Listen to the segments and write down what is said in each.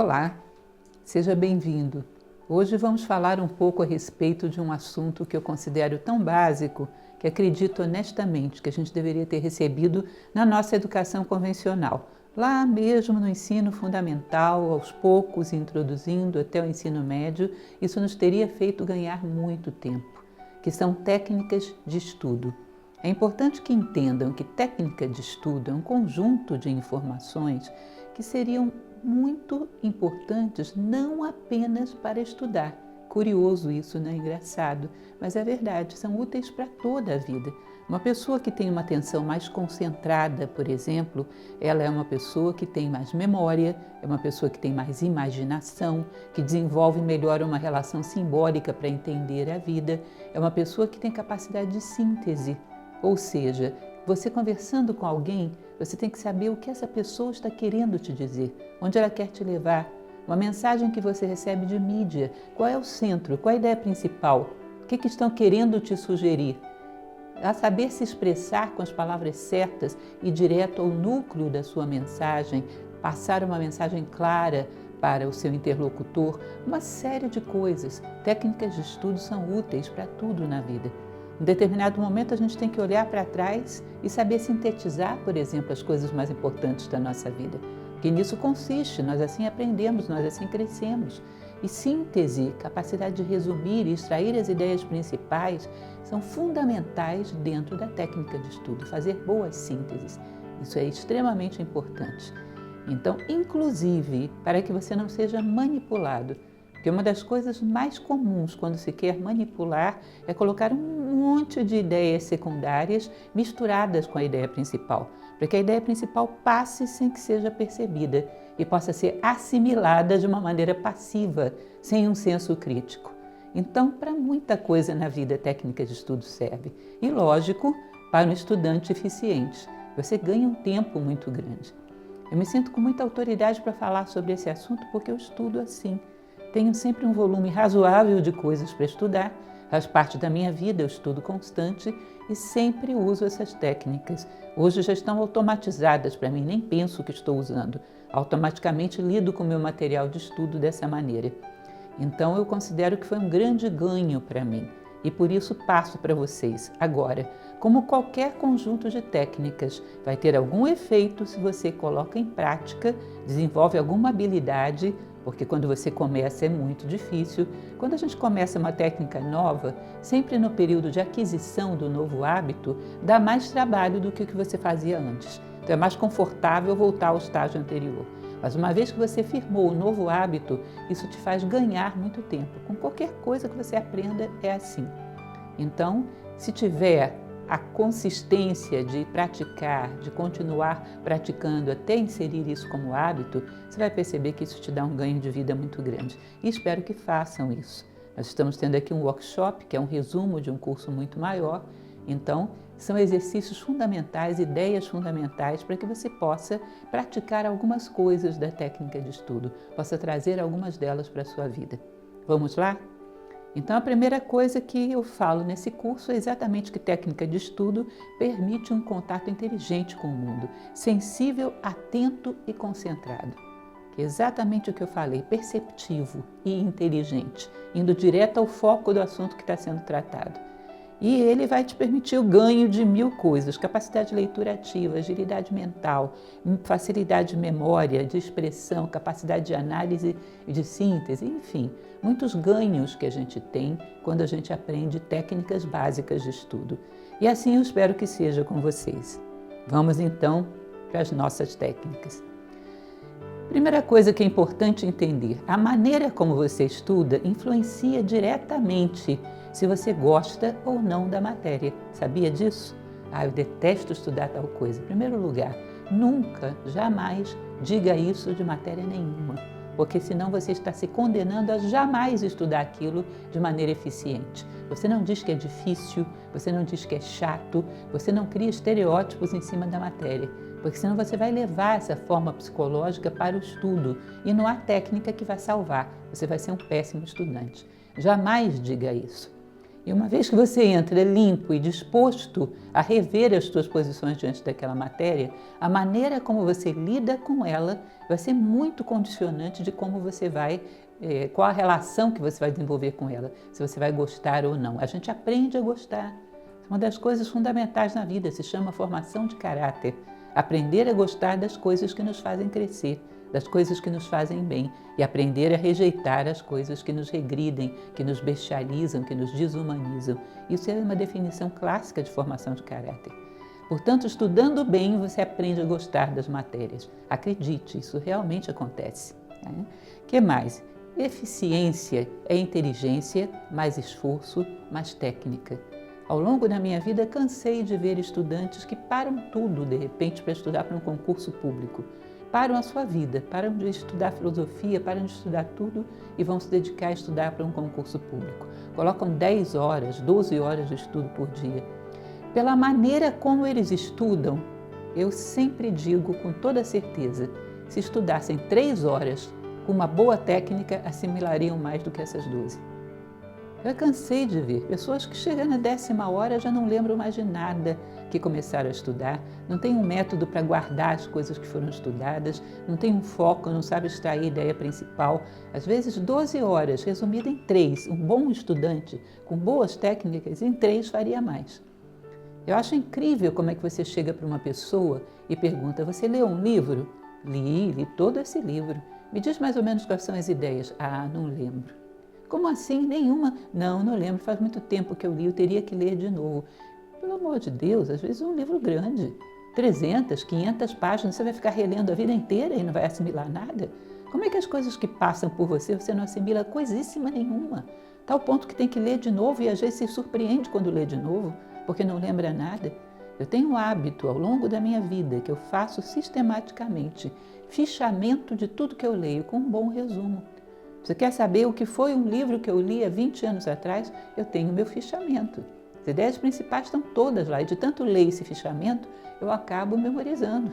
Olá, seja bem-vindo. Hoje vamos falar um pouco a respeito de um assunto que eu considero tão básico que acredito honestamente que a gente deveria ter recebido na nossa educação convencional, lá mesmo no ensino fundamental, aos poucos, introduzindo até o ensino médio. Isso nos teria feito ganhar muito tempo, que são técnicas de estudo. É importante que entendam que técnica de estudo é um conjunto de informações que seriam muito importantes não apenas para estudar. Curioso isso, não é engraçado? Mas é verdade, são úteis para toda a vida. Uma pessoa que tem uma atenção mais concentrada, por exemplo, ela é uma pessoa que tem mais memória, é uma pessoa que tem mais imaginação, que desenvolve melhor uma relação simbólica para entender a vida, é uma pessoa que tem capacidade de síntese. Ou seja, você conversando com alguém, você tem que saber o que essa pessoa está querendo te dizer, onde ela quer te levar, uma mensagem que você recebe de mídia, qual é o centro, qual é a ideia principal, o que estão querendo te sugerir. A saber se expressar com as palavras certas e direto ao núcleo da sua mensagem, passar uma mensagem clara para o seu interlocutor, uma série de coisas. Técnicas de estudo são úteis para tudo na vida. Em determinado momento a gente tem que olhar para trás e saber sintetizar, por exemplo, as coisas mais importantes da nossa vida. Que nisso consiste, nós assim aprendemos, nós assim crescemos. E síntese, capacidade de resumir e extrair as ideias principais, são fundamentais dentro da técnica de estudo, fazer boas sínteses. Isso é extremamente importante. Então, inclusive, para que você não seja manipulado, porque uma das coisas mais comuns quando se quer manipular é colocar um monte de ideias secundárias misturadas com a ideia principal, para que a ideia principal passe sem que seja percebida e possa ser assimilada de uma maneira passiva, sem um senso crítico. Então, para muita coisa na vida, a técnica de estudo serve. E, lógico, para um estudante eficiente. Você ganha um tempo muito grande. Eu me sinto com muita autoridade para falar sobre esse assunto porque eu estudo assim. Tenho sempre um volume razoável de coisas para estudar, faz parte da minha vida, eu estudo constante e sempre uso essas técnicas. Hoje já estão automatizadas para mim, nem penso que estou usando. Automaticamente lido com o meu material de estudo dessa maneira. Então eu considero que foi um grande ganho para mim e por isso passo para vocês. Agora, como qualquer conjunto de técnicas, vai ter algum efeito se você coloca em prática, desenvolve alguma habilidade, porque quando você começa é muito difícil. Quando a gente começa uma técnica nova, sempre no período de aquisição do novo hábito, dá mais trabalho do que o que você fazia antes. Então é mais confortável voltar ao estágio anterior. Mas uma vez que você firmou o novo hábito, isso te faz ganhar muito tempo. Com qualquer coisa que você aprenda é assim. Então, se tiver a consistência de praticar, de continuar praticando até inserir isso como hábito, você vai perceber que isso te dá um ganho de vida muito grande. E espero que façam isso. Nós estamos tendo aqui um workshop, que é um resumo de um curso muito maior. Então, são exercícios fundamentais, ideias fundamentais para que você possa praticar algumas coisas da técnica de estudo, possa trazer algumas delas para a sua vida. Vamos lá? Então, a primeira coisa que eu falo nesse curso é exatamente que técnica de estudo permite um contato inteligente com o mundo, sensível, atento e concentrado. Que é exatamente o que eu falei, perceptivo e inteligente, indo direto ao foco do assunto que está sendo tratado. E ele vai te permitir o ganho de 1000 coisas, capacidade de leitura ativa, agilidade mental, facilidade de memória, de expressão, capacidade de análise e de síntese, enfim, muitos ganhos que a gente tem quando a gente aprende técnicas básicas de estudo. E assim eu espero que seja com vocês. Vamos então para as nossas técnicas. Primeira coisa que é importante entender, a maneira como você estuda influencia diretamente se você gosta ou não da matéria. Sabia disso? Eu detesto estudar tal coisa. Em primeiro lugar, nunca, jamais diga isso de matéria nenhuma, porque senão você está se condenando a jamais estudar aquilo de maneira eficiente. Você não diz que é difícil, você não diz que é chato, você não cria estereótipos em cima da matéria, porque senão você vai levar essa forma psicológica para o estudo e não há técnica que vai salvar, você vai ser um péssimo estudante. Jamais diga isso. E uma vez que você entra limpo e disposto a rever as suas posições diante daquela matéria, a maneira como você lida com ela vai ser muito condicionante de como você vai, qual a relação que você vai desenvolver com ela, se você vai gostar ou não. A gente aprende a gostar. Uma das coisas fundamentais na vida se chama formação de caráter. Aprender a gostar das coisas que nos fazem crescer, das coisas que nos fazem bem e aprender a rejeitar as coisas que nos regridem, que nos bestializam, que nos desumanizam. Isso é uma definição clássica de formação de caráter. Portanto, estudando bem, você aprende a gostar das matérias. Acredite, isso realmente acontece. Né? Que mais? Eficiência é inteligência, mais esforço, mais técnica. Ao longo da minha vida, cansei de ver estudantes que param tudo, de repente, para estudar para um concurso público. Param a sua vida, param de estudar filosofia, param de estudar tudo e vão se dedicar a estudar para um concurso público. Colocam 10 horas, 12 horas de estudo por dia. Pela maneira como eles estudam, eu sempre digo com toda certeza, se estudassem 3 horas com uma boa técnica, assimilariam mais do que essas 12. Eu cansei de ver pessoas que chegam na 10ª hora já não lembram mais de nada que começaram a estudar, não tem um método para guardar as coisas que foram estudadas, não tem um foco, não sabe extrair a ideia principal. Às vezes 12 horas, resumida em 3, um bom estudante com boas técnicas, em 3 faria mais. Eu acho incrível como é que você chega para uma pessoa e pergunta, você leu um livro? Li todo esse livro. Me diz mais ou menos quais são as ideias. Ah, não lembro. Como assim? Nenhuma? Não lembro, faz muito tempo que eu li, eu teria que ler de novo. Pelo amor de Deus, às vezes é um livro grande, 300, 500 páginas, você vai ficar relendo a vida inteira e não vai assimilar nada? Como é que as coisas que passam por você não assimila coisíssima nenhuma? Tal ponto que tem que ler de novo e às vezes se surpreende quando lê de novo, porque não lembra nada. Eu tenho um hábito ao longo da minha vida que eu faço sistematicamente, fichamento de tudo que eu leio com um bom resumo. Você quer saber o que foi um livro que eu li há 20 anos atrás? Eu tenho meu fichamento. As ideias principais estão todas lá e de tanto ler esse fichamento, eu acabo memorizando.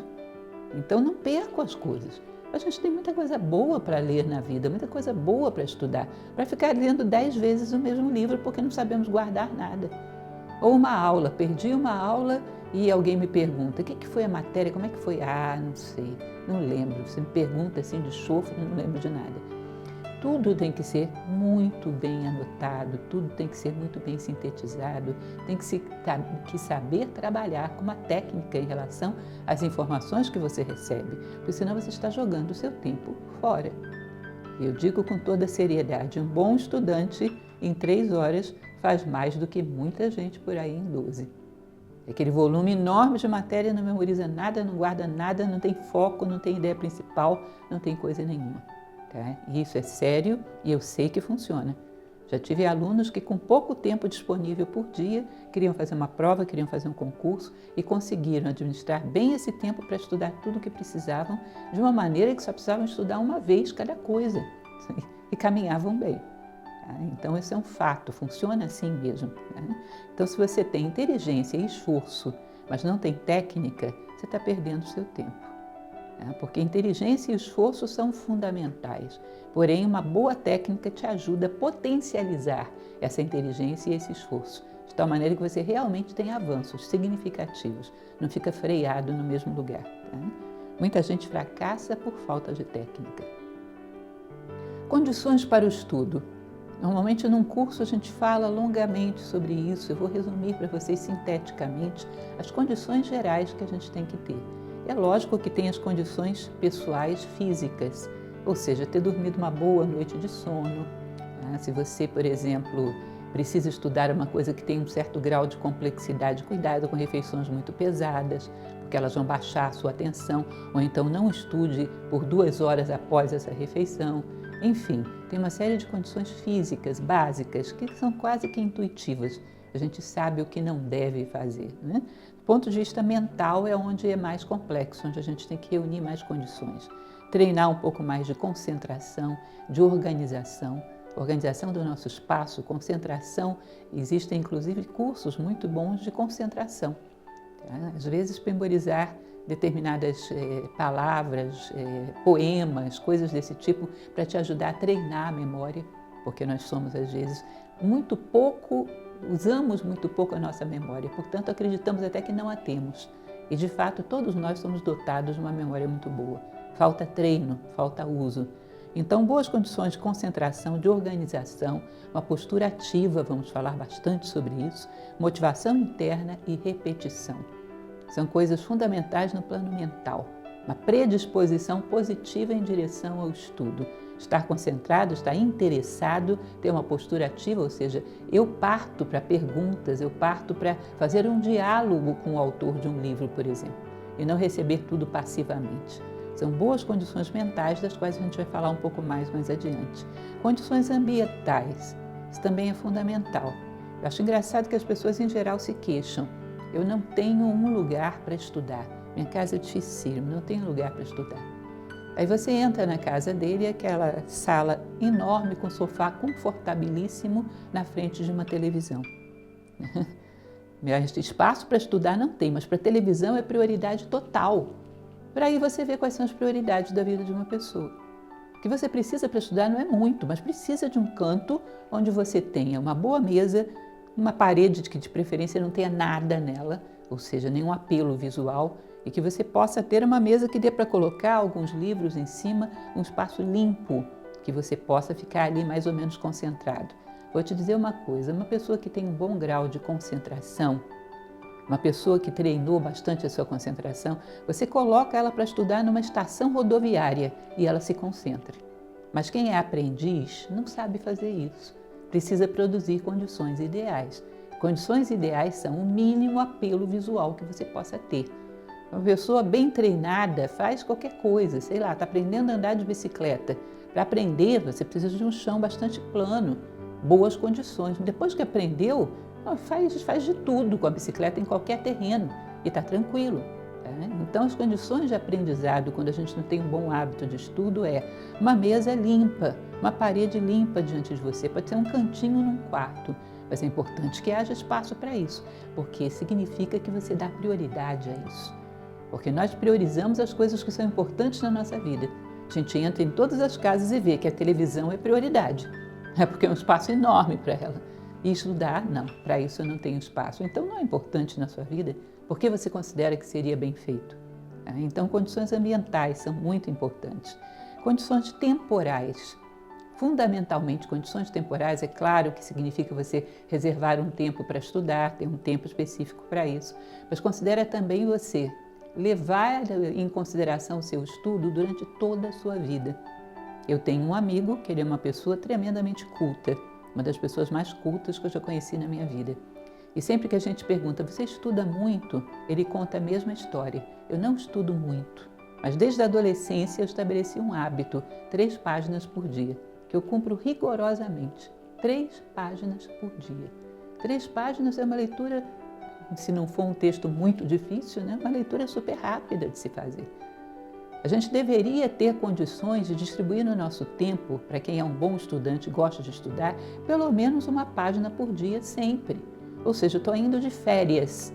Então não perco as coisas. A gente tem muita coisa boa para ler na vida, muita coisa boa para estudar, para ficar lendo 10 vezes o mesmo livro porque não sabemos guardar nada. Ou uma aula, perdi uma aula e alguém me pergunta, o que foi a matéria, como é que foi? Ah, não sei, não lembro. Você me pergunta assim de chofre, não lembro de nada. Tudo tem que ser muito bem anotado, tudo tem que ser muito bem sintetizado, tem que saber trabalhar com uma técnica em relação às informações que você recebe, porque senão você está jogando o seu tempo fora. Eu digo com toda seriedade, um bom estudante em 3 horas faz mais do que muita gente por aí em 12. Aquele volume enorme de matéria não memoriza nada, não guarda nada, não tem foco, não tem ideia principal, não tem coisa nenhuma. Tá? E isso é sério e eu sei que funciona. Já tive alunos que com pouco tempo disponível por dia queriam fazer uma prova, queriam fazer um concurso e conseguiram administrar bem esse tempo para estudar tudo o que precisavam de uma maneira que só precisavam estudar uma vez cada coisa e caminhavam bem. Tá? Então esse é um fato, funciona assim mesmo. Tá? Então se você tem inteligência e esforço, mas não tem técnica, você está perdendo o seu tempo. Porque inteligência e esforço são fundamentais, porém uma boa técnica te ajuda a potencializar essa inteligência e esse esforço, de tal maneira que você realmente tem avanços significativos, não fica freado no mesmo lugar. Tá? Muita gente fracassa por falta de técnica. Condições para o estudo. Normalmente num curso a gente fala longamente sobre isso, eu vou resumir para vocês sinteticamente as condições gerais que a gente tem que ter. É lógico que tem as condições pessoais físicas, ou seja, ter dormido uma boa noite de sono. Se você, por exemplo, precisa estudar uma coisa que tem um certo grau de complexidade, cuidado com refeições muito pesadas, porque elas vão baixar a sua atenção, ou então não estude por 2 horas após essa refeição. Enfim, tem uma série de condições físicas básicas que são quase que intuitivas. A gente sabe o que não deve fazer, né? Do ponto de vista mental é onde é mais complexo, onde a gente tem que reunir mais condições. Treinar um pouco mais de concentração, de organização do nosso espaço, concentração. Existem inclusive cursos muito bons de concentração. Tá? Às vezes memorizar determinadas palavras, poemas, coisas desse tipo, para te ajudar a treinar a memória, porque nós somos às vezes muito pouco usamos muito pouco a nossa memória, portanto acreditamos até que não a temos. E de fato todos nós somos dotados de uma memória muito boa. Falta treino, falta uso. Então, boas condições de concentração, de organização, uma postura ativa, vamos falar bastante sobre isso, motivação interna e repetição. São coisas fundamentais no plano mental. Uma predisposição positiva em direção ao estudo. Estar concentrado, estar interessado, ter uma postura ativa, ou seja, eu parto para perguntas, eu parto para fazer um diálogo com o autor de um livro, por exemplo, e não receber tudo passivamente. São boas condições mentais, das quais a gente vai falar um pouco mais adiante. Condições ambientais, isso também é fundamental. Eu acho engraçado que as pessoas em geral se queixam. Eu não tenho um lugar para estudar, minha casa é dificílima, não tenho lugar para estudar. Aí você entra na casa dele, aquela sala enorme com sofá confortabilíssimo na frente de uma televisão. Espaço para estudar não tem, mas para televisão é prioridade total. Por aí você vê quais são as prioridades da vida de uma pessoa. O que você precisa para estudar não é muito, mas precisa de um canto onde você tenha uma boa mesa, uma parede que de preferência não tenha nada nela, ou seja, nenhum apelo visual, e que você possa ter uma mesa que dê para colocar alguns livros em cima, um espaço limpo, que você possa ficar ali mais ou menos concentrado. Vou te dizer uma coisa, uma pessoa que tem um bom grau de concentração, uma pessoa que treinou bastante a sua concentração, você coloca ela para estudar numa estação rodoviária e ela se concentra. Mas quem é aprendiz não sabe fazer isso. Precisa produzir condições ideais. Condições ideais são o mínimo apelo visual que você possa ter. Uma pessoa bem treinada faz qualquer coisa, sei lá, está aprendendo a andar de bicicleta. Para aprender, você precisa de um chão bastante plano, boas condições. Depois que aprendeu, faz de tudo com a bicicleta em qualquer terreno e está tranquilo. Tá? Então, as condições de aprendizado, quando a gente não tem um bom hábito de estudo, é uma mesa limpa, uma parede limpa diante de você, pode ser um cantinho num quarto, mas é importante que haja espaço para isso, porque significa que você dá prioridade a isso. Porque nós priorizamos as coisas que são importantes na nossa vida. A gente entra em todas as casas e vê que a televisão é prioridade, porque é um espaço enorme para ela. E estudar, não, para isso eu não tenho espaço. Então não é importante na sua vida, porque você considera que seria bem feito. Então condições ambientais são muito importantes. Condições temporais. Fundamentalmente, condições temporais, é claro que significa você reservar um tempo para estudar, ter um tempo específico para isso, mas considera também você levar em consideração o seu estudo durante toda a sua vida. Eu tenho um amigo que ele é uma pessoa tremendamente culta, uma das pessoas mais cultas que eu já conheci na minha vida. E sempre que a gente pergunta, você estuda muito? Ele conta a mesma história. Eu não estudo muito, mas desde a adolescência eu estabeleci um hábito, 3 páginas por dia, que eu cumpro rigorosamente. 3 páginas por dia. 3 páginas é uma leitura, se não for um texto muito difícil, né? Uma leitura super rápida de se fazer. A gente deveria ter condições de distribuir no nosso tempo, para quem é um bom estudante e gosta de estudar, pelo menos uma página por dia sempre. Ou seja, eu estou indo de férias.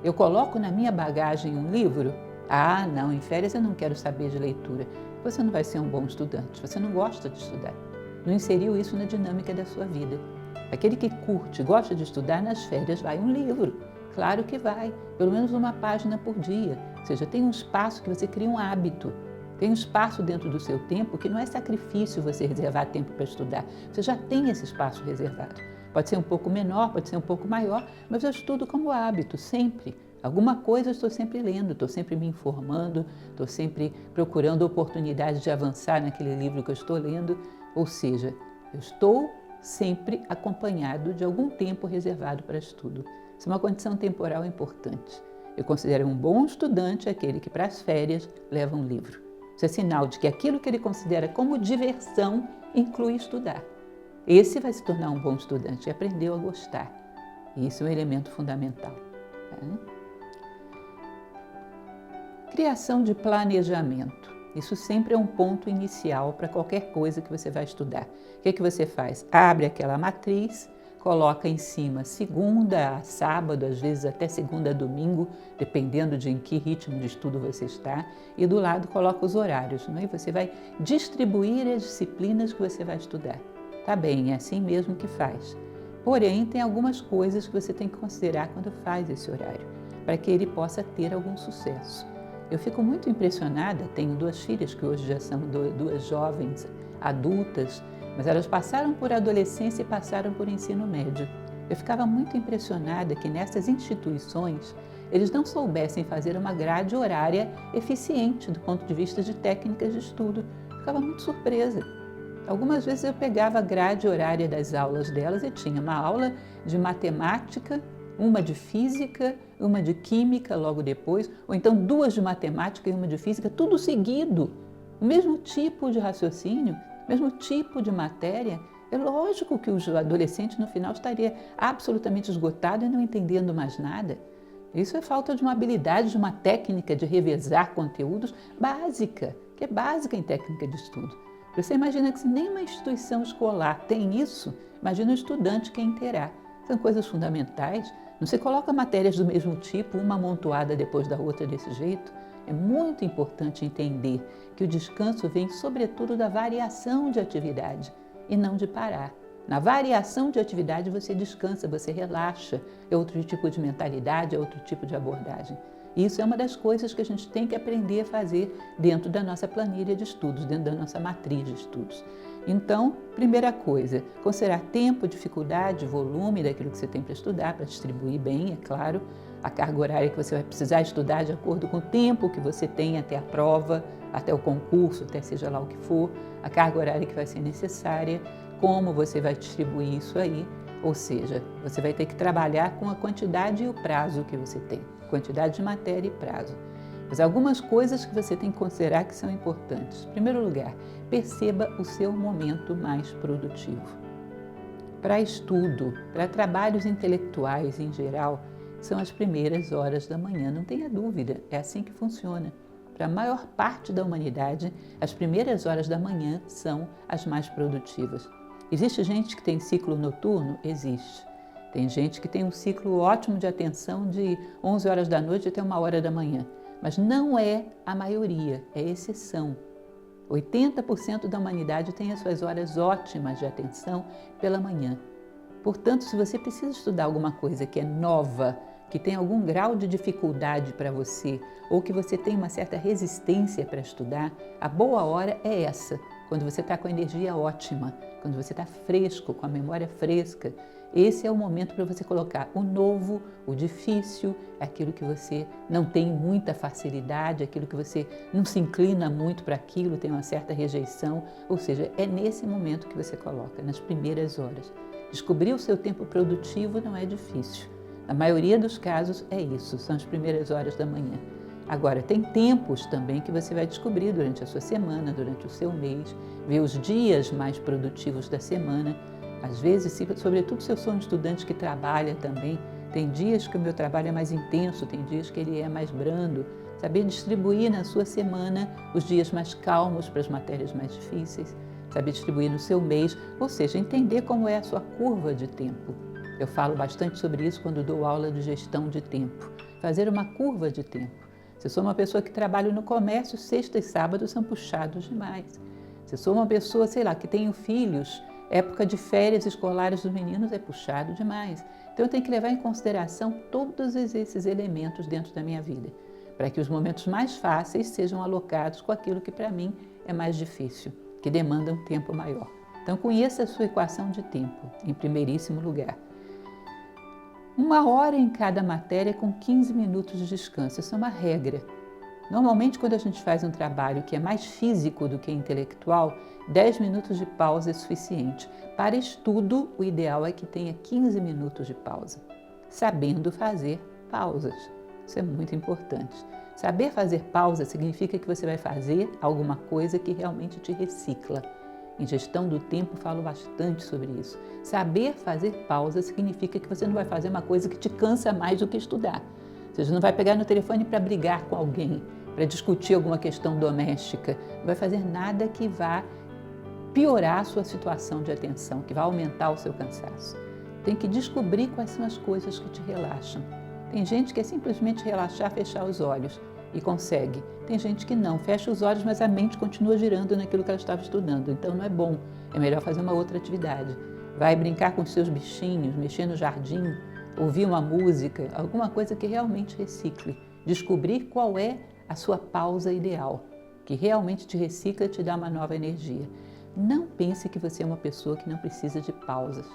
Eu coloco na minha bagagem um livro? Ah, não, em férias eu não quero saber de leitura. Você não vai ser um bom estudante, você não gosta de estudar. Não inseriu isso na dinâmica da sua vida. Aquele que curte, gosta de estudar, nas férias vai um livro. Claro que vai, pelo menos uma página por dia. Ou seja, tem um espaço que você cria um hábito. Tem um espaço dentro do seu tempo que não é sacrifício você reservar tempo para estudar. Você já tem esse espaço reservado. Pode ser um pouco menor, pode ser um pouco maior, mas eu estudo como hábito, sempre. Alguma coisa eu estou sempre lendo, estou sempre me informando, estou sempre procurando oportunidades de avançar naquele livro que eu estou lendo. Ou seja, eu estou sempre acompanhado de algum tempo reservado para estudo. Isso é uma condição temporal importante. Eu considero um bom estudante aquele que, para as férias, leva um livro. Isso é sinal de que aquilo que ele considera como diversão inclui estudar. Esse vai se tornar um bom estudante e aprendeu a gostar. E isso é um elemento fundamental. Criação de planejamento. Isso sempre é um ponto inicial para qualquer coisa que você vai estudar. O que você faz? Abre aquela matriz, coloca em cima segunda a sábado, às vezes até segunda a domingo, dependendo de em que ritmo de estudo você está, e do lado coloca os horários, não é? E você vai distribuir as disciplinas que você vai estudar. Tá bem, é assim mesmo que faz. Porém, tem algumas coisas que você tem que considerar quando faz esse horário, para que ele possa ter algum sucesso. Eu fico muito impressionada, tenho 2 filhas que hoje já são 2 jovens adultas, mas elas passaram por adolescência e passaram por ensino médio. Eu ficava muito impressionada que nessas instituições eles não soubessem fazer uma grade horária eficiente do ponto de vista de técnicas de estudo. Eu ficava muito surpresa. Algumas vezes eu pegava a grade horária das aulas delas e tinha uma aula de matemática, uma de física, uma de química logo depois, ou então 2 de matemática e uma de física, tudo seguido. O mesmo tipo de raciocínio, o mesmo tipo de matéria. É lógico que o adolescente no final estaria absolutamente esgotado e não entendendo mais nada. Isso é falta de uma habilidade, de uma técnica de revezar conteúdos básica, que é básica em técnica de estudo. Você imagina que se nenhuma instituição escolar tem isso, imagina o estudante quem terá. São coisas fundamentais. Não se coloca matérias do mesmo tipo, uma amontoada depois da outra desse jeito. É muito importante entender que o descanso vem sobretudo da variação de atividade e não de parar. Na variação de atividade você descansa, você relaxa, é outro tipo de mentalidade, é outro tipo de abordagem. Isso é uma das coisas que a gente tem que aprender a fazer dentro da nossa planilha de estudos, dentro da nossa matriz de estudos. Então, primeira coisa, considerar tempo, dificuldade, volume daquilo que você tem para estudar, para distribuir bem, é claro, a carga horária que você vai precisar estudar de acordo com o tempo que você tem até a prova, até o concurso, até seja lá o que for, a carga horária que vai ser necessária, como você vai distribuir isso aí, ou seja, você vai ter que trabalhar com a quantidade e o prazo que você tem, quantidade de matéria e prazo. Mas algumas coisas que você tem que considerar que são importantes. Em primeiro lugar, perceba o seu momento mais produtivo. Para estudo, para trabalhos intelectuais em geral, são as primeiras horas da manhã, não tenha dúvida, é assim que funciona. Para a maior parte da humanidade, as primeiras horas da manhã são as mais produtivas. Existe gente que tem ciclo noturno? Existe. Tem gente que tem um ciclo ótimo de atenção de 11 horas da noite até 1 hora da manhã. Mas não é a maioria, é exceção. 80% da humanidade tem as suas horas ótimas de atenção pela manhã. Portanto, se você precisa estudar alguma coisa que é nova, que tem algum grau de dificuldade para você, ou que você tem uma certa resistência para estudar, a boa hora é essa, quando você está com a energia ótima, quando você está fresco, com a memória fresca. Esse é o momento para você colocar o novo, o difícil, aquilo que você não tem muita facilidade, aquilo que você não se inclina muito para aquilo, tem uma certa rejeição. Ou seja, é nesse momento que você coloca, nas primeiras horas. Descobrir o seu tempo produtivo não é difícil. Na maioria dos casos é isso, são as primeiras horas da manhã. Agora, tem tempos também que você vai descobrir durante a sua semana, durante o seu mês, ver os dias mais produtivos da semana. Às vezes, sobretudo se eu sou um estudante que trabalha também, tem dias que o meu trabalho é mais intenso, tem dias que ele é mais brando. Saber distribuir na sua semana os dias mais calmos para as matérias mais difíceis, saber distribuir no seu mês, ou seja, entender como é a sua curva de tempo. Eu falo bastante sobre isso quando dou aula de gestão de tempo. Fazer uma curva de tempo. Se eu sou uma pessoa que trabalha no comércio, sexta e sábado são puxados demais. Se eu sou uma pessoa, sei lá, que tenho filhos, época de férias escolares dos meninos é puxado demais. Então eu tenho que levar em consideração todos esses elementos dentro da minha vida, para que os momentos mais fáceis sejam alocados com aquilo que para mim é mais difícil, que demanda um tempo maior. Então conheça a sua equação de tempo, em primeiríssimo lugar. 1 hora em cada matéria com 15 minutos de descanso, isso é uma regra. Normalmente, quando a gente faz um trabalho que é mais físico do que intelectual, 10 minutos de pausa é suficiente. Para estudo, o ideal é que tenha 15 minutos de pausa, sabendo fazer pausas. Isso é muito importante. Saber fazer pausa significa que você vai fazer alguma coisa que realmente te recicla. Em gestão do tempo, falo bastante sobre isso. Saber fazer pausa significa que você não vai fazer uma coisa que te cansa mais do que estudar. Você não vai pegar no telefone para brigar com alguém, para discutir alguma questão doméstica. Não vai fazer nada que vá piorar a sua situação de atenção, que vá aumentar o seu cansaço. Tem que descobrir quais são as coisas que te relaxam. Tem gente que é simplesmente relaxar, fechar os olhos e consegue. Tem gente que não, fecha os olhos, mas a mente continua girando naquilo que ela estava estudando. Então não é bom, é melhor fazer uma outra atividade. vai brincar com os seus bichinhos, mexer no jardim, ouvir uma música, alguma coisa que realmente recicle. Descobrir qual é a sua pausa ideal, que realmente te recicla e te dá uma nova energia. Não pense que você é uma pessoa que não precisa de pausas.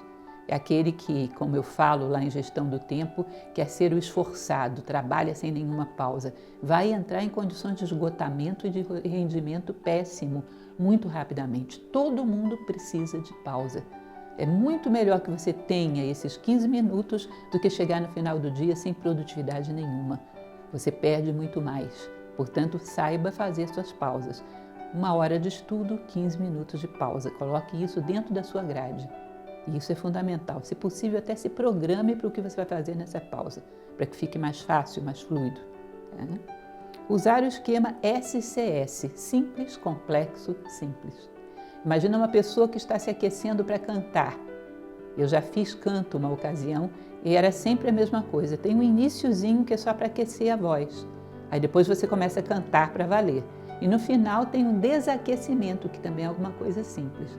É aquele que, como eu falo lá em gestão do tempo, quer ser o esforçado, trabalha sem nenhuma pausa, vai entrar em condições de esgotamento e de rendimento péssimo muito rapidamente. Todo mundo precisa de pausa. É muito melhor que você tenha esses 15 minutos do que chegar no final do dia sem produtividade nenhuma. Você perde muito mais. Portanto, saiba fazer suas pausas. 1 hora de estudo, 15 minutos de pausa. Coloque isso dentro da sua grade. E isso é fundamental. Se possível, até se programe para o que você vai fazer nessa pausa, para que fique mais fácil, mais fluido. Usar o esquema SCS, simples, complexo, simples. Imagina uma pessoa que está se aquecendo para cantar. Eu já fiz canto uma ocasião e era sempre a mesma coisa. Tem um iniciozinho que é só para aquecer a voz. Aí depois você começa a cantar para valer. E no final tem um desaquecimento, que também é alguma coisa simples.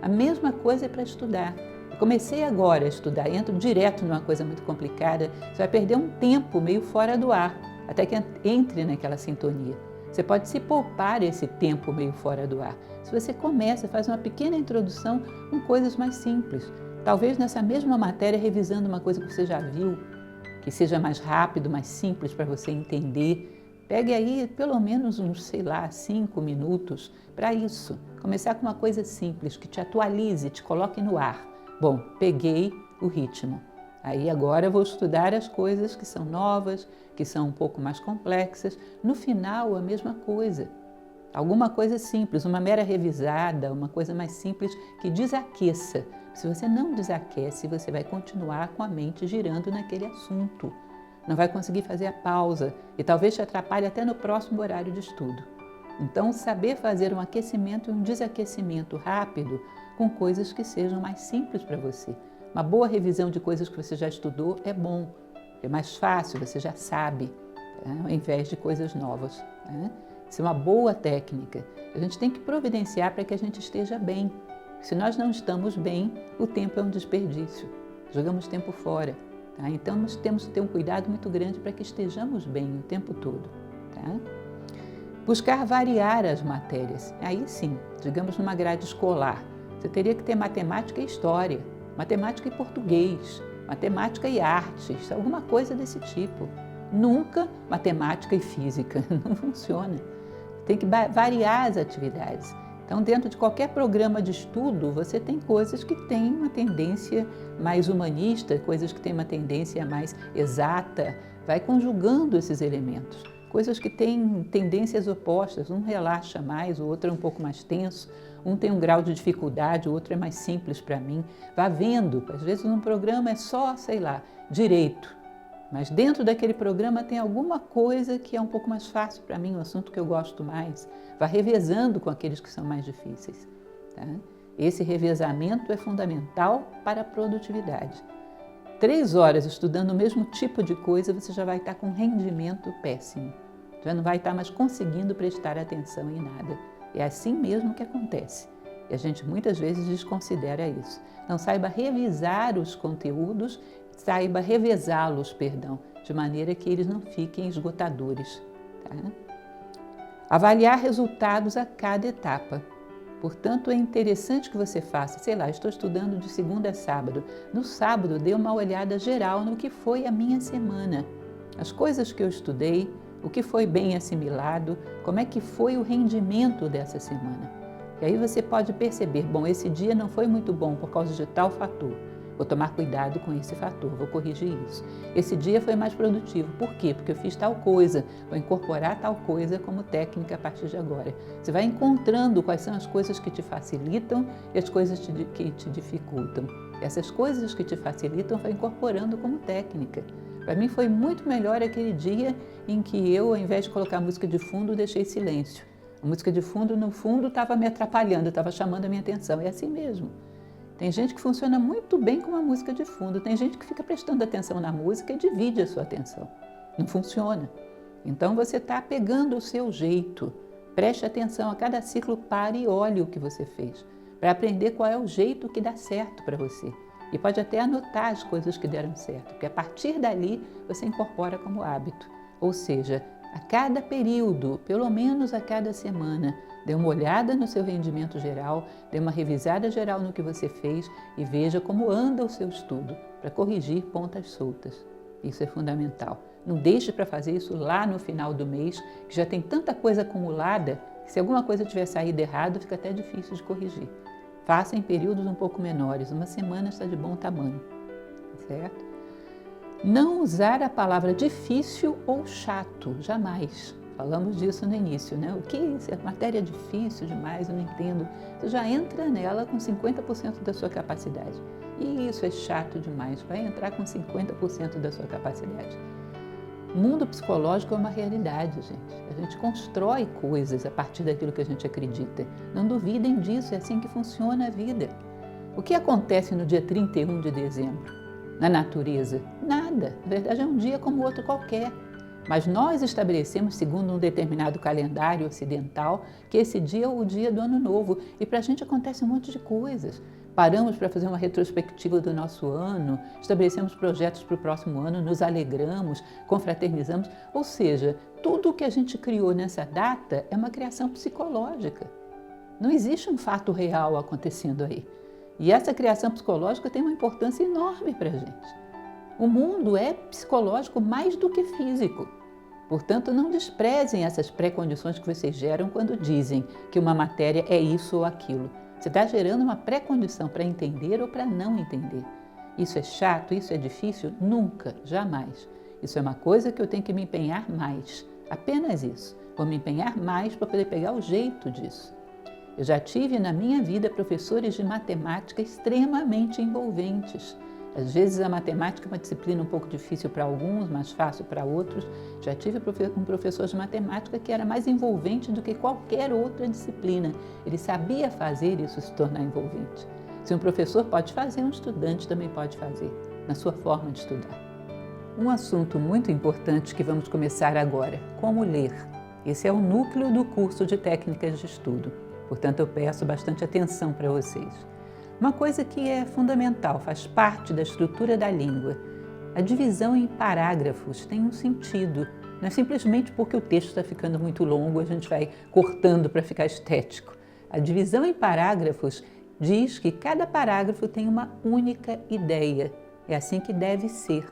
A mesma coisa é para estudar. Eu comecei agora a estudar, entro direto numa coisa muito complicada, você vai perder um tempo meio fora do ar, até que entre naquela sintonia. Você pode se poupar esse tempo meio fora do ar. Se você começa, faz uma pequena introdução com coisas mais simples. Talvez nessa mesma matéria, revisando uma coisa que você já viu, que seja mais rápido, mais simples para você entender. Pegue aí pelo menos uns, 5 minutos para isso. Começar com uma coisa simples, que te atualize, te coloque no ar. Bom, peguei o ritmo. Aí agora eu vou estudar as coisas que são novas, que são um pouco mais complexas. No final, a mesma coisa. Alguma coisa simples, uma mera revisada, uma coisa mais simples que desaqueça. Se você não desaquece, você vai continuar com a mente girando naquele assunto. Não vai conseguir fazer a pausa e talvez te atrapalhe até no próximo horário de estudo. Então, saber fazer um aquecimento e um desaquecimento rápido com coisas que sejam mais simples para você. Uma boa revisão de coisas que você já estudou é bom, é mais fácil, você já sabe, ao invés de coisas novas. Isso é uma boa técnica. A gente tem que providenciar para que a gente esteja bem. Se nós não estamos bem, o tempo é um desperdício. Jogamos tempo fora. Então, nós temos que ter um cuidado muito grande para que estejamos bem o tempo todo. Buscar variar as matérias. Aí sim, digamos numa grade escolar, você teria que ter matemática e história, matemática e português, matemática e artes, alguma coisa desse tipo. Nunca matemática e física, não funciona. Tem que variar as atividades. Então, dentro de qualquer programa de estudo, você tem coisas que têm uma tendência mais humanista, coisas que têm uma tendência mais exata, vai conjugando esses elementos. Coisas que têm tendências opostas, um relaxa mais, o outro é um pouco mais tenso, um tem um grau de dificuldade, o outro é mais simples para mim. Vá vendo, às vezes num programa é só, direito, mas dentro daquele programa tem alguma coisa que é um pouco mais fácil para mim, um assunto que eu gosto mais. Vá revezando com aqueles que são mais difíceis. Esse revezamento é fundamental para a produtividade. 3 horas estudando o mesmo tipo de coisa, você já vai estar com um rendimento péssimo. Já não vai estar mais conseguindo prestar atenção em nada. É assim mesmo que acontece. E a gente muitas vezes desconsidera isso. Então, saiba revisar os conteúdos, saiba revezá-los, de maneira que eles não fiquem esgotadores. Avaliar resultados a cada etapa. Portanto, é interessante que você faça, estou estudando de segunda a sábado. No sábado, dê uma olhada geral no que foi a minha semana. As coisas que eu estudei, o que foi bem assimilado, como é que foi o rendimento dessa semana. E aí você pode perceber, esse dia não foi muito bom por causa de tal fator. Vou tomar cuidado com esse fator, vou corrigir isso. Esse dia foi mais produtivo. Por quê? Porque eu fiz tal coisa, vou incorporar tal coisa como técnica a partir de agora. Você vai encontrando quais são as coisas que te facilitam e as coisas que te dificultam. Essas coisas que te facilitam, vai incorporando como técnica. Para mim foi muito melhor aquele dia em que eu, ao invés de colocar música de fundo, deixei silêncio. A música de fundo, no fundo, estava me atrapalhando, estava chamando a minha atenção. É assim mesmo. Tem gente que funciona muito bem com uma música de fundo, tem gente que fica prestando atenção na música e divide a sua atenção. Não funciona. Então você está pegando o seu jeito. Preste atenção a cada ciclo, pare e olhe o que você fez. para aprender qual é o jeito que dá certo para você. E pode até anotar as coisas que deram certo, porque a partir dali você incorpora como hábito. Ou seja, a cada período, pelo menos a cada semana, dê uma olhada no seu rendimento geral, dê uma revisada geral no que você fez e veja como anda o seu estudo, para corrigir pontas soltas. Isso é fundamental. Não deixe para fazer isso lá no final do mês, que já tem tanta coisa acumulada, que se alguma coisa tiver saído errado, fica até difícil de corrigir. Faça em períodos um pouco menores, uma semana está de bom tamanho, certo? Não usar a palavra difícil ou chato, jamais. Falamos disso no início, né? O que é isso? A matéria é difícil demais, eu não entendo. Você já entra nela com 50% da sua capacidade. E isso é chato demais, vai entrar com 50% da sua capacidade. O mundo psicológico é uma realidade, gente. A gente constrói coisas a partir daquilo que a gente acredita. Não duvidem disso, é assim que funciona a vida. O que acontece no dia 31 de dezembro? Na natureza? Nada. Na verdade, é um dia como outro qualquer. Mas nós estabelecemos, segundo um determinado calendário ocidental, que esse dia é o dia do Ano Novo. E para a gente acontece um monte de coisas. Paramos para fazer uma retrospectiva do nosso ano, estabelecemos projetos para o próximo ano, nos alegramos, confraternizamos. Ou seja, tudo o que a gente criou nessa data é uma criação psicológica. Não existe um fato real acontecendo aí. E essa criação psicológica tem uma importância enorme para a gente. O mundo é psicológico mais do que físico. Portanto, não desprezem essas pré-condições que vocês geram quando dizem que uma matéria é isso ou aquilo. Você está gerando uma pré-condição para entender ou para não entender. Isso é chato, isso é difícil? Nunca, jamais. Isso é uma coisa que eu tenho que me empenhar mais. Apenas isso. Vou me empenhar mais para poder pegar o jeito disso. Eu já tive na minha vida professores de matemática extremamente envolventes. Às vezes a matemática é uma disciplina um pouco difícil para alguns, mais fácil para outros. Já tive um professor de matemática que era mais envolvente do que qualquer outra disciplina. Ele sabia fazer isso se tornar envolvente. Se um professor pode fazer, um estudante também pode fazer, na sua forma de estudar. Um assunto muito importante que vamos começar agora, como ler. Esse é o núcleo do curso de técnicas de estudo. Portanto, eu peço bastante atenção para vocês. Uma coisa que é fundamental, faz parte da estrutura da língua. A divisão em parágrafos tem um sentido. Não é simplesmente porque o texto está ficando muito longo, a gente vai cortando para ficar estético. A divisão em parágrafos diz que cada parágrafo tem uma única ideia. É assim que deve ser.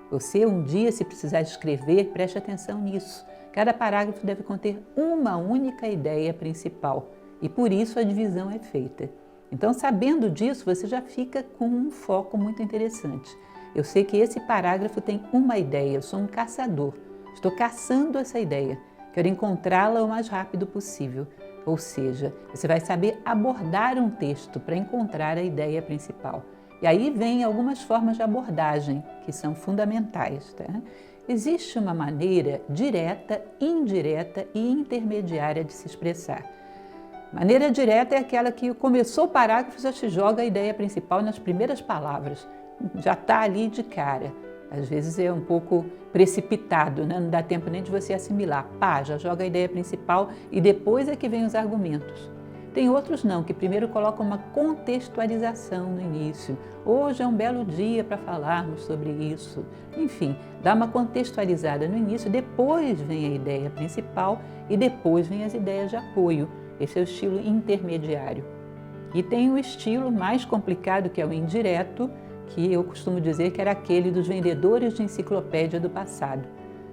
Você, um dia, se precisar escrever, preste atenção nisso. Cada parágrafo deve conter uma única ideia principal. E por isso a divisão é feita. Então, sabendo disso, você já fica com um foco muito interessante. Eu sei que esse parágrafo tem uma ideia, eu sou um caçador. Estou caçando essa ideia, quero encontrá-la o mais rápido possível. Ou seja, você vai saber abordar um texto para encontrar a ideia principal. E aí vem algumas formas de abordagem que são fundamentais, tá? Existe uma maneira direta, indireta e intermediária de se expressar. Maneira direta é aquela que começou o parágrafo, já te joga a ideia principal nas primeiras palavras. Já está ali de cara. Às vezes é um pouco precipitado, né? Não dá tempo nem de você assimilar. Pá, já joga a ideia principal e depois é que vem os argumentos. Tem outros não, que primeiro colocam uma contextualização no início. Hoje é um belo dia para falarmos sobre isso. Enfim, dá uma contextualizada no início, depois vem a ideia principal e depois vem as ideias de apoio. Esse é o estilo intermediário. E tem o estilo mais complicado, que é o indireto, que eu costumo dizer que era aquele dos vendedores de enciclopédia do passado.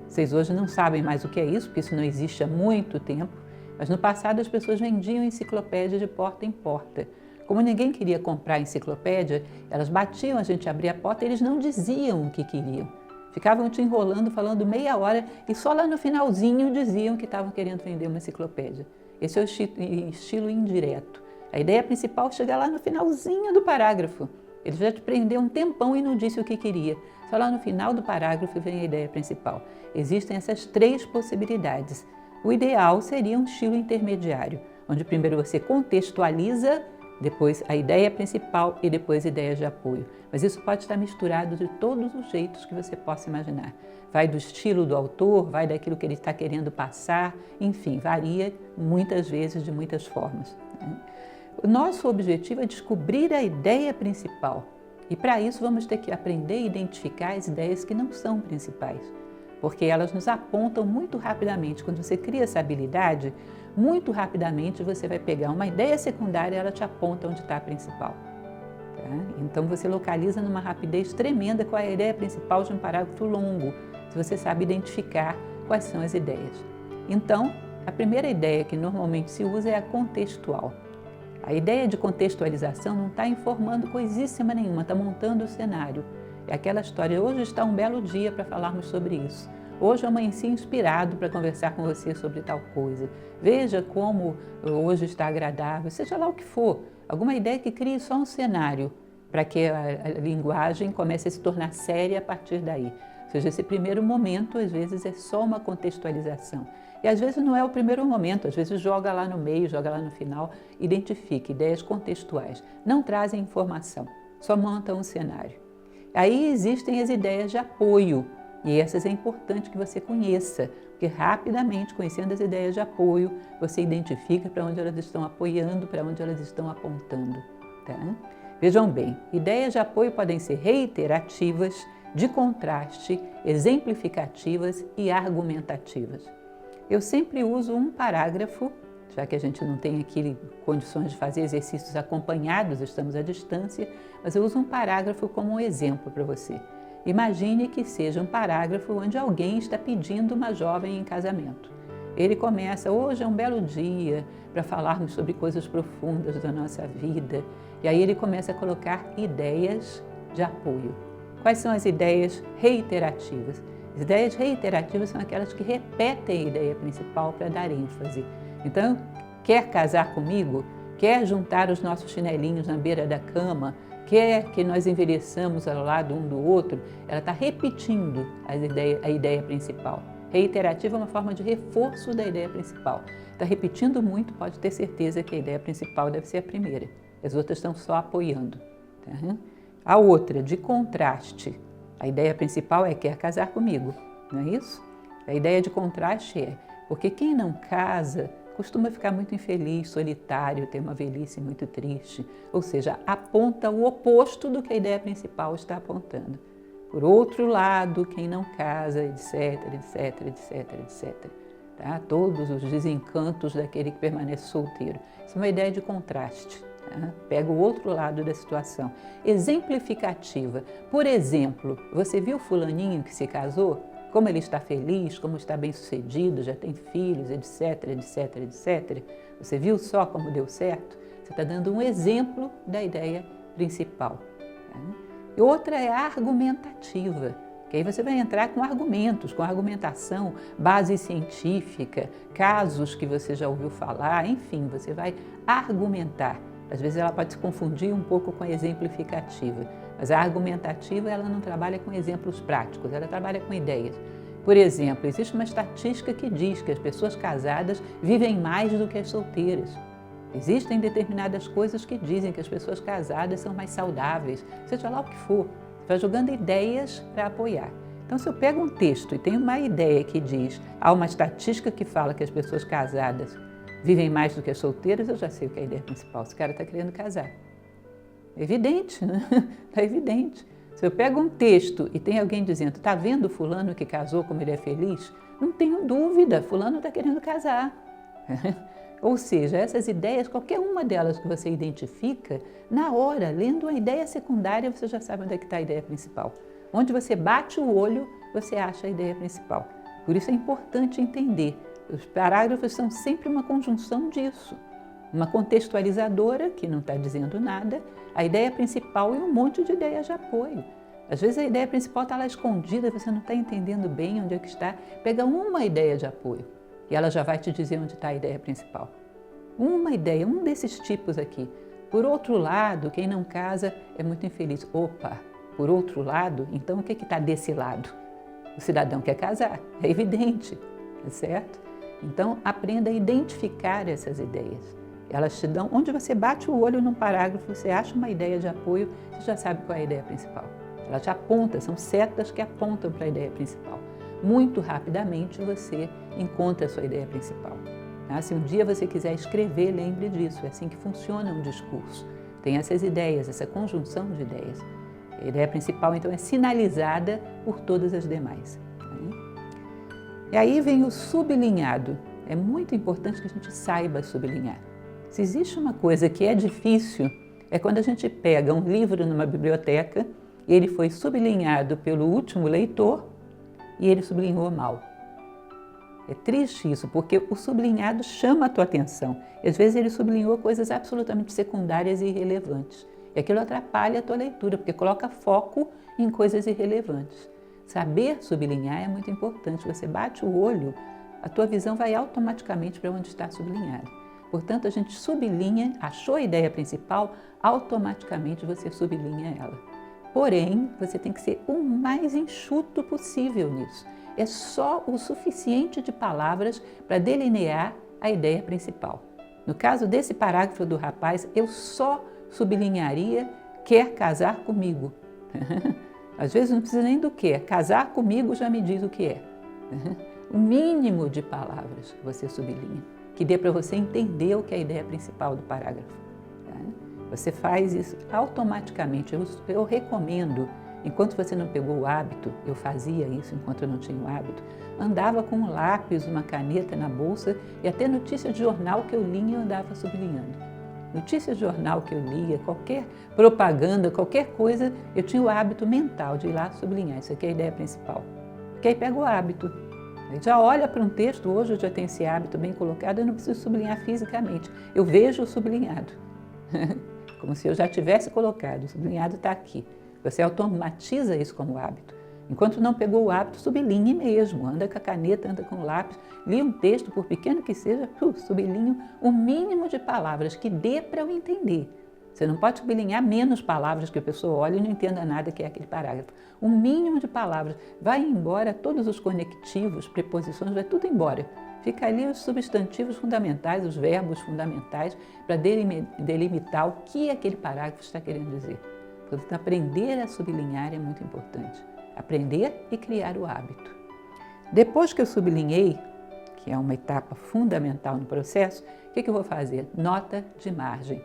Vocês hoje não sabem mais o que é isso, porque isso não existe há muito tempo, mas no passado as pessoas vendiam enciclopédia de porta em porta. Como ninguém queria comprar enciclopédia, elas batiam, a gente abria a porta e eles não diziam o que queriam. Ficavam te enrolando, falando meia hora e só lá no finalzinho diziam que estavam querendo vender uma enciclopédia. Esse é o estilo indireto. A ideia principal chega lá no finalzinho do parágrafo. Ele já te prendeu um tempão e não disse o que queria. Só lá no final do parágrafo vem a ideia principal. Existem essas três possibilidades. O ideal seria um estilo intermediário, onde primeiro você contextualiza, depois a ideia principal e depois ideias de apoio. Mas isso pode estar misturado de todos os jeitos que você possa imaginar. Vai do estilo do autor, vai daquilo que ele está querendo passar, enfim, varia muitas vezes de muitas formas. O nosso objetivo é descobrir a ideia principal. E para isso vamos ter que aprender a identificar as ideias que não são principais, porque elas nos apontam muito rapidamente. Quando você cria essa habilidade, muito rapidamente você vai pegar uma ideia secundária e ela te aponta onde está a principal. Tá? Então você localiza numa rapidez tremenda qual é a ideia principal de um parágrafo longo, se você sabe identificar quais são as ideias. Então, a primeira ideia que normalmente se usa é a contextual. A ideia de contextualização não está informando coisíssima nenhuma, está montando o cenário. É aquela história, hoje está um belo dia para falarmos sobre isso. Hoje eu amanheci inspirado para conversar com você sobre tal coisa. Veja como hoje está agradável, seja lá o que for. Alguma ideia que crie só um cenário para que a linguagem comece a se tornar séria a partir daí. Ou seja, esse primeiro momento, às vezes, é só uma contextualização. E às vezes não é o primeiro momento, às vezes joga lá no meio, joga lá no final, identifica ideias contextuais. Não trazem informação, só montam um cenário. Aí existem as ideias de apoio, e essas é importante que você conheça, porque rapidamente, conhecendo as ideias de apoio, você identifica para onde elas estão apoiando, para onde elas estão apontando. Tá? Vejam bem, ideias de apoio podem ser reiterativas, de contraste, exemplificativas e argumentativas. Eu sempre uso um parágrafo, já que a gente não tem aqui condições de fazer exercícios acompanhados, estamos à distância, mas eu uso um parágrafo como um exemplo para você. Imagine que seja um parágrafo onde alguém está pedindo uma jovem em casamento. Ele começa, hoje é um belo dia para falarmos sobre coisas profundas da nossa vida, e aí ele começa a colocar ideias de apoio. Quais são as ideias reiterativas? As ideias reiterativas são aquelas que repetem a ideia principal para dar ênfase. Então, quer casar comigo? Quer juntar os nossos chinelinhos na beira da cama? Quer que nós envelheçamos ao lado um do outro? Ela está repetindo a ideia principal. Reiterativa é uma forma de reforço da ideia principal. Está repetindo muito, pode ter certeza que a ideia principal deve ser a primeira. As outras estão só apoiando. Tá? A outra, de contraste. A ideia principal é quer casar comigo, não é isso? A ideia de contraste é porque quem não casa costuma ficar muito infeliz, solitário, ter uma velhice muito triste. Ou seja, aponta o oposto do que a ideia principal está apontando. Por outro lado, quem não casa, etc, etc, etc, etc. Tá? Todos os desencantos daquele que permanece solteiro. Isso é uma ideia de contraste. Pega o outro lado da situação. Exemplificativa. Por exemplo, você viu fulaninho que se casou? Como ele está feliz, como está bem sucedido, já tem filhos, etc, etc, etc. Você viu só como deu certo? Você está dando um exemplo da ideia principal. E outra é argumentativa, que aí você vai entrar com argumentos, com argumentação, base científica, casos que você já ouviu falar, enfim, você vai argumentar. Às vezes ela pode se confundir um pouco com a exemplificativa, mas a argumentativa ela não trabalha com exemplos práticos, ela trabalha com ideias. Por exemplo, existe uma estatística que diz que as pessoas casadas vivem mais do que as solteiras. Existem determinadas coisas que dizem que as pessoas casadas são mais saudáveis, seja lá o que for. Você vai jogando ideias para apoiar. Então, se eu pego um texto e tenho uma ideia que diz, há uma estatística que fala que as pessoas casadas vivem mais do que as solteiras, eu já sei o que é a ideia principal. Esse cara está querendo casar. É evidente, né? Está evidente. Se eu pego um texto e tem alguém dizendo, está vendo fulano que casou, como ele é feliz? Não tenho dúvida, fulano está querendo casar. Ou seja, essas ideias, qualquer uma delas que você identifica, na hora, lendo a ideia secundária, você já sabe onde é que está a ideia principal. Onde você bate o olho, você acha a ideia principal. Por isso é importante entender. Os parágrafos são sempre uma conjunção disso. Uma contextualizadora, que não está dizendo nada, a ideia principal e um monte de ideias de apoio. Às vezes a ideia principal está lá escondida, você não está entendendo bem onde é que está. Pega uma ideia de apoio e ela já vai te dizer onde está a ideia principal. Uma ideia, um desses tipos aqui. Por outro lado, quem não casa é muito infeliz. Opa, por outro lado, então o que está desse lado? O cidadão quer casar, é evidente, tá certo? Então, aprenda a identificar essas ideias. Elas te dão, onde você bate o olho num parágrafo, você acha uma ideia de apoio, você já sabe qual é a ideia principal. Ela te aponta, são setas que apontam para a ideia principal. Muito rapidamente você encontra a sua ideia principal. Se um dia você quiser escrever, lembre disso, é assim que funciona um discurso. Tem essas ideias, essa conjunção de ideias. A ideia principal, então, é sinalizada por todas as demais. E aí vem o sublinhado. É muito importante que a gente saiba sublinhar. Se existe uma coisa que é difícil, é quando a gente pega um livro numa biblioteca, ele foi sublinhado pelo último leitor e ele sublinhou mal. É triste isso, porque o sublinhado chama a tua atenção. E às vezes ele sublinhou coisas absolutamente secundárias e irrelevantes. E aquilo atrapalha a tua leitura, porque coloca foco em coisas irrelevantes. Saber sublinhar é muito importante. Você bate o olho, a tua visão vai automaticamente para onde está sublinhado. Portanto, a gente sublinha, achou a ideia principal, automaticamente você sublinha ela. Porém, você tem que ser o mais enxuto possível nisso. É só o suficiente de palavras para delinear a ideia principal. No caso desse parágrafo do rapaz, eu só sublinharia quer casar comigo. Às vezes não precisa nem do quer, casar comigo já me diz o que é. O mínimo de palavras que você sublinha, que dê para você entender o que é a ideia principal do parágrafo. Você faz isso automaticamente. Eu recomendo, enquanto você não pegou o hábito, eu fazia isso enquanto eu não tinha o hábito, andava com um lápis, uma caneta na bolsa e até notícia de jornal que eu lia eu andava sublinhando. Notícia de jornal que eu lia, qualquer propaganda, qualquer coisa, eu tinha o hábito mental de ir lá sublinhar. Isso aqui é a ideia principal. Porque aí pega o hábito. Já olha para um texto, hoje eu já tenho esse hábito bem colocado, eu não preciso sublinhar fisicamente. Eu vejo o sublinhado. Como se eu já tivesse colocado, o sublinhado está aqui. Você automatiza isso como hábito. Enquanto não pegou o hábito, sublinhe mesmo. Anda com a caneta, anda com o lápis, li um texto, por pequeno que seja, sublinho o mínimo de palavras que dê para eu entender. Você não pode sublinhar menos palavras que a pessoa olhe e não entenda nada que é aquele parágrafo. O mínimo de palavras. Vai embora todos os conectivos, preposições, vai tudo embora. Fica ali os substantivos fundamentais, os verbos fundamentais, para delimitar o que aquele parágrafo está querendo dizer. Portanto, aprender a sublinhar é muito importante. Aprender e criar o hábito. Depois que eu sublinhei, que é uma etapa fundamental no processo, o que eu vou fazer? Nota de margem.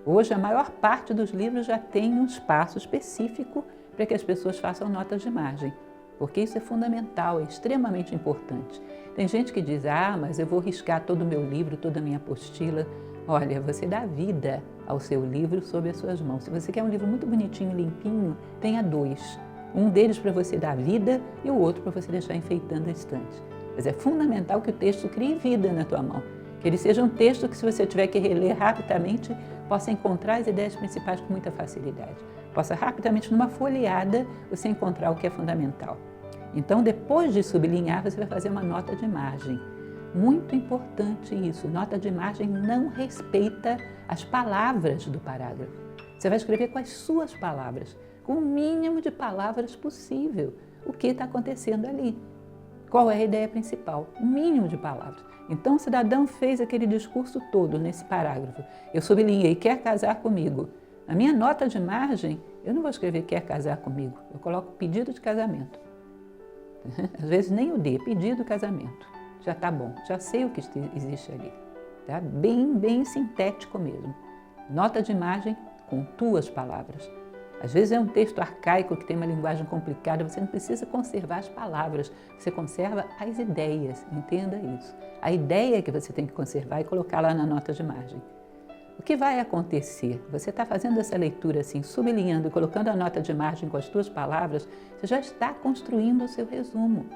Hoje, a maior parte dos livros já tem um espaço específico para que as pessoas façam notas de margem, porque isso é fundamental, é extremamente importante. Tem gente que diz, mas eu vou riscar todo o meu livro, toda a minha apostila. Olha, você dá vida ao seu livro sob as suas mãos. Se você quer um livro muito bonitinho, limpinho, tenha 2. Um deles para você dar vida e o outro para você deixar enfeitando a estante. Mas é fundamental que o texto crie vida na tua mão. Que ele seja um texto que, se você tiver que reler rapidamente, possa encontrar as ideias principais com muita facilidade. Possa rapidamente, numa folheada, você encontrar o que é fundamental. Então, depois de sublinhar, você vai fazer uma nota de margem. Muito importante isso. Nota de margem não respeita as palavras do parágrafo. Você vai escrever com as suas palavras, com o mínimo de palavras possível. O que está acontecendo ali? Qual é a ideia principal? O mínimo de palavras. Então, o cidadão fez aquele discurso todo nesse parágrafo. Eu sublinhei, quer casar comigo. Na minha nota de margem, eu não vou escrever quer casar comigo. Eu coloco pedido de casamento. Às vezes nem o D, pedido de casamento. Já está bom, já sei o que existe ali. Tá? Bem sintético mesmo. Nota de margem com tuas palavras. Às vezes é um texto arcaico que tem uma linguagem complicada, você não precisa conservar as palavras, você conserva as ideias, entenda isso. A ideia que você tem que conservar e colocar lá na nota de margem. O que vai acontecer? Você está fazendo essa leitura assim, sublinhando e colocando a nota de margem com as tuas palavras, você já está construindo o seu resumo.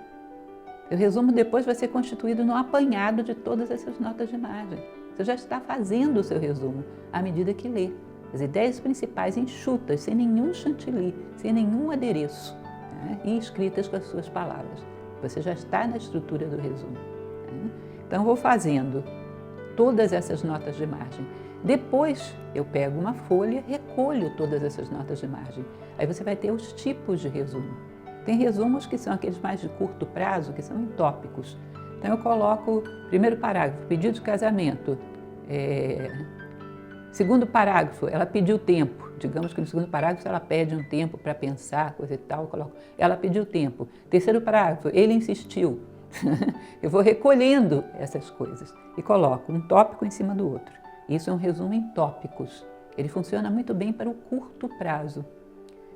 O resumo depois vai ser constituído no apanhado de todas essas notas de margem. Você já está fazendo o seu resumo à medida que lê. As ideias principais enxutas, sem nenhum chantilly, sem nenhum adereço, né? E escritas com as suas palavras. Você já está na estrutura do resumo. Né? Então, vou fazendo todas essas notas de margem. Depois, eu pego uma folha, recolho todas essas notas de margem. Aí você vai ter os tipos de resumo. Tem resumos que são aqueles mais de curto prazo, que são em tópicos. Então, eu coloco, primeiro parágrafo, pedido de casamento. Segundo parágrafo, ela pediu tempo. Digamos que no segundo parágrafo ela pede um tempo para pensar, coisa e tal. Eu coloco, ela pediu tempo. Terceiro parágrafo, ele insistiu. Eu vou recolhendo essas coisas e coloco um tópico em cima do outro. Isso é um resumo em tópicos. Ele funciona muito bem para o curto prazo.